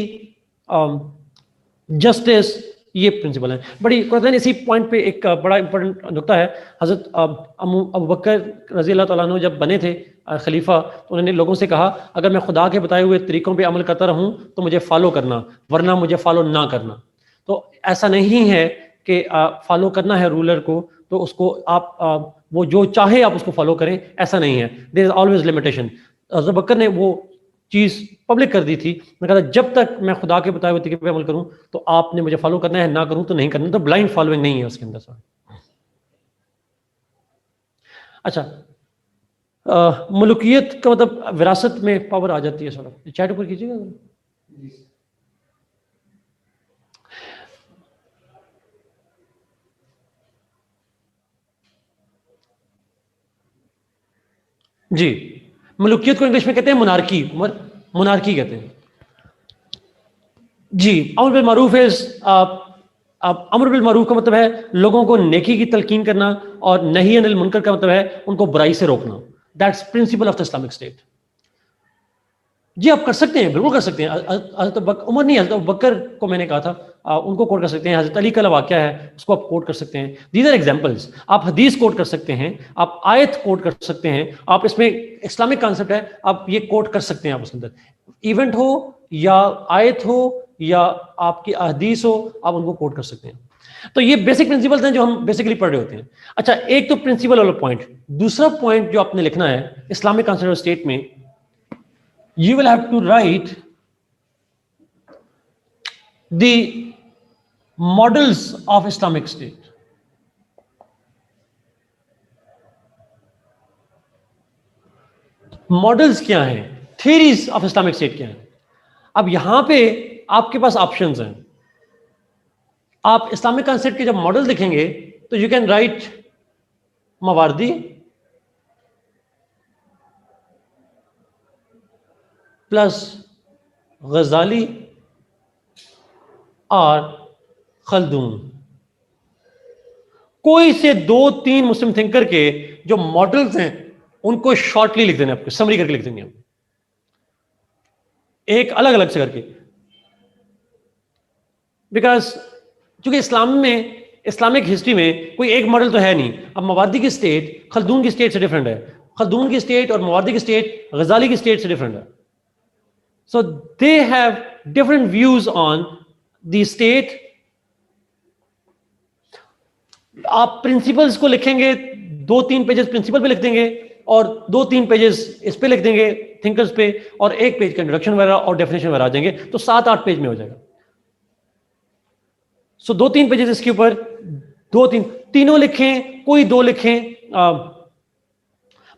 जस्टिस, ये प्रिंसिपल है। बड़ी कुरान इसी पॉइंट पे एक बड़ा इंपॉर्टेंट नुकता है। हजरत अबू बकर रजी अल्लाह तआला अन्हु जब बने थे खलीफा, तो उन्होंने लोगों से कहा अगर मैं खुदा के बताए हुए तरीकों पे अमल करता रहूं तो मुझे फॉलो करना, वरना मुझे फॉलो ना करना। तो ऐसा नहीं है कि फॉलो करना है रूलर को तो उसको आप वो जो चाहे आप उसको फॉलो करें, ऐसा नहीं है। There is always limitation. हजरत बकर ने वो चीज पब्लिक कर दी थी, मैं कहता जब तक मैं खुदा के बताए हुए तरीके पे अमल करूं तो आपने मुझे फॉलो करना है, ना करूं तो नहीं करना। तो ब्लाइंड फॉलोइंग नहीं है उसके अंदर सर। अच्छा, मलुकियत का मतलब विरासत में पावर आ जाती है सर। चैट ऊपर कीजिएगा। जी, मलुकियत को इंग्लिश में कहते हैं मोनार्की, मोनार्की कहते हैं। जी, अमर बिल मारूफ इज, अमर बिल मारूफ का मतलब है लोगों को नेकी की तलकीन करना, और नही अनिल मुनकर का मतलब है उनको बुराई से रोकना। That's principle of the Islamic state. जी, आप कर सकते हैं, बिल्कुल कर सकते हैं। हजरत उमर नहीं, हजरत बकर को मैंने कहा था उनको कोट कर सकते हैं। हजरत अली का वाक़या है, उसको आप कोट कर सकते हैं। These are examples. आप हदीस कोट कर सकते हैं, आप आयत कोट कर सकते हैं, आप इसमें इस्लामिक कॉन्सेप्ट है, आप ये कोट कर सकते हैं। आप उसके अंदर इवेंट हो या आयत हो या आपकी हदीस हो, आप उनको कोट कर सकते हैं। तो ये बेसिक प्रिंसिपल्स हैं जो हम बेसिकली पढ़ रहे होते हैं। अच्छा, एक तो प्रिंसिपल वाला पॉइंट। दूसरा पॉइंट जो आपने लिखना है इस्लामिक कॉन्सेप्ट ऑफ स्टेट में, you will have to write the models of Islamic State. Models क्या हैं, थ्योरीज ऑफ इस्लामिक स्टेट क्या हैं। अब यहां पे आपके पास ऑप्शंस हैं। आप इस्लामिक कॉन्सेप्ट के जब मॉडल लिखेंगे तो यू कैन राइट मवारदी, प्लस गजाली और खल्दून। कोई से 2-3 मुस्लिम थिंकर के जो मॉडल्स हैं उनको शॉर्टली लिख देना, आपको समरी करके लिख देंगे हम, एक अलग अलग से करके। बिकॉज चूंकि इस्लाम में, इस्लामिक हिस्ट्री में कोई एक मॉडल तो है नहीं। अब मवादी की स्टेट खल्दून की स्टेट से डिफरेंट है, खल्दून की स्टेट और मवादी की स्टेट गजाली की स्टेट से डिफरेंट है। So they have different views on the state. आप प्रिंसिपल्स को लिखेंगे, 2-3 पेजेस प्रिंसिपल पे लिख देंगे और 2-3 पेजेस इस पे लिख देंगे थिंकर्स पे, और 1 पेज का इंट्रोडक्शन वगैरह और डेफिनेशन वगैरह आ जाएंगे, तो 7-8 पेज में हो जाएगा। सो 2-3 पेजेस इसके ऊपर, 2-3 तीनों लिखें, कोई 2 लिखें,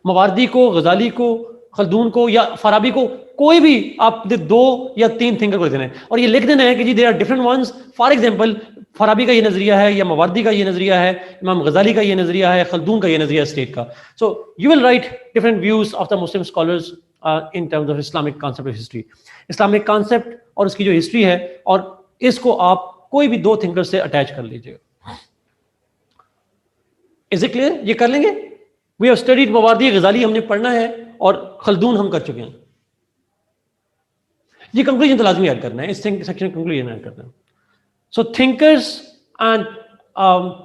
मवारदी को, गजाली को, खल्दून को या फराबी को, कोई भी आप 2 या 3 थिंकर को लिख देना है और ये लिख देना है कि जी there are different ones. For example Farabi का ये नजरिया है, या मवारदी का ये नजरिया है, इमाम गजाली का ये नजरिया है, खल्दून का ये नजरिया स्टेट का। So you will right different views of the Muslim scholars in terms of Islamic concept of history. Islamic concept और उसकी जो हिस्ट्री है, और इसको आप कोई भी 2 थिंकर से अटैच कर लीजिएगा। Is it clear? ये कर लेंगे? वी हैव स्टडीड मवारदी, गजाली हमने पढ़ना है और खल्दून हम कर चुके हैं। ये कंक्लूजन तो लाजमी ऐड करना है, इस सेक्शन कंक्लूजन ऐड करना है। So thinkers and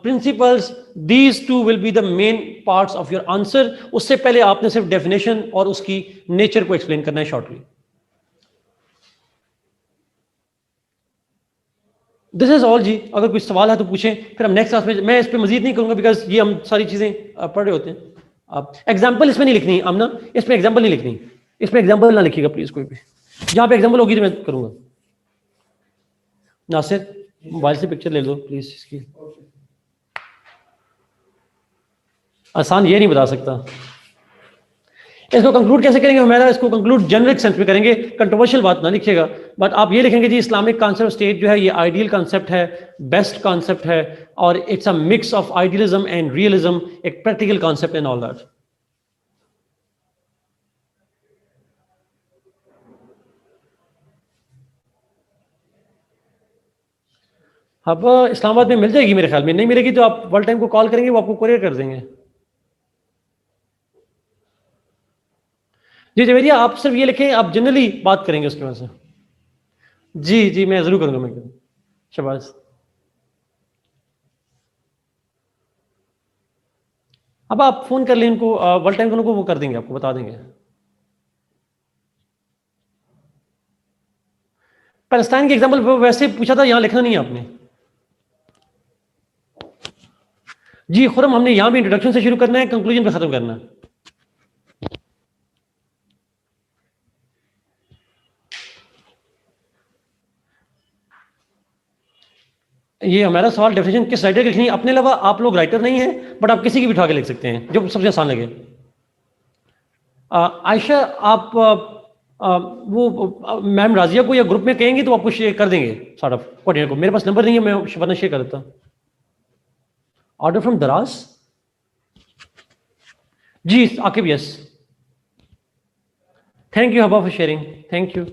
principles, these 2 will be the main parts of your answer. उससे पहले आपने सिर्फ डेफिनेशन और उसकी नेचर को एक्सप्लेन करना है शॉर्टली। दिस इज ऑल जी। अगर कोई सवाल है तो पूछें, फिर हम नेक्स्ट क्लास में, मैं इस पर मजीद नहीं करूंगा बिकॉज ये हम सारी चीजें पढ़ रहे होते हैं। एग्जाम्पल इसमें नहीं लिखनी आमना, इसमें एग्जाम्पल नहीं लिखनी, इसमें एग्जाम्पल ना लिखिएगा प्लीज कोई भी। जहां पे एग्जाम्पल होगी तो मैं करूंगा। नासिर मोबाइल से पिक्चर ले लो प्लीज इसकी। आसान ये नहीं बता सकता। इसको कंक्लूड कैसे करेंगे हमारा? इसको कंक्लूड जेनरिक सेंस में करेंगे, कंट्रोवर्शियल बात ना लिखिएगा, बट आप ये लिखेंगे जी इस्लामिक कॉन्सेप्ट स्टेट जो है ये आइडियल कॉन्सेप्ट है, बेस्ट कॉन्सेप्ट है, और it's a mix of idealism and realism, एक practical concept and all that. अब इस्लामाबाद में मिल जाएगी मेरे ख्याल में, नहीं मिलेगी तो आप वर्ल्ड टाइम को कॉल करेंगे, वो आपको कुरियर कर देंगे। जी जवेरिया, आप सिर्फ ये लिखें, आप जनरली बात करेंगे उसके वजह से। जी जी मैं जरूर करूंगा, मैं शबाज। अब आप फोन कर लें इनको, वर्ल्ड टाइम को वो कर देंगे, आपको बता देंगे। पैलेस्टाइन के एग्जाम्पल वैसे पूछा था, यहां लिखना नहीं है आपने। जी खुरम, हमने यहां भी इंट्रोडक्शन से शुरू करना है, कंक्लूजन पे खत्म करना है। ये हमारा सवाल डेफिनेशन किस राइटर की लिखनी है, अपने अलावा आप लोग राइटर नहीं है, बट आप किसी की भी उठा के लिख सकते हैं जो सबसे आसान लगे। आयशा, आप वो मैम राजिया को या ग्रुप में कहेंगे तो आपको शेयर कर देंगे सॉर्ट ऑफ कोऑर्डिनेटर को। मेरे पास नंबर नहीं है, मैं वरना शेयर कर देता। ऑर्डर फ्रॉम दराज, जी आकिब, यस। थैंक यू हबा फॉर शेयरिंग, थैंक यू।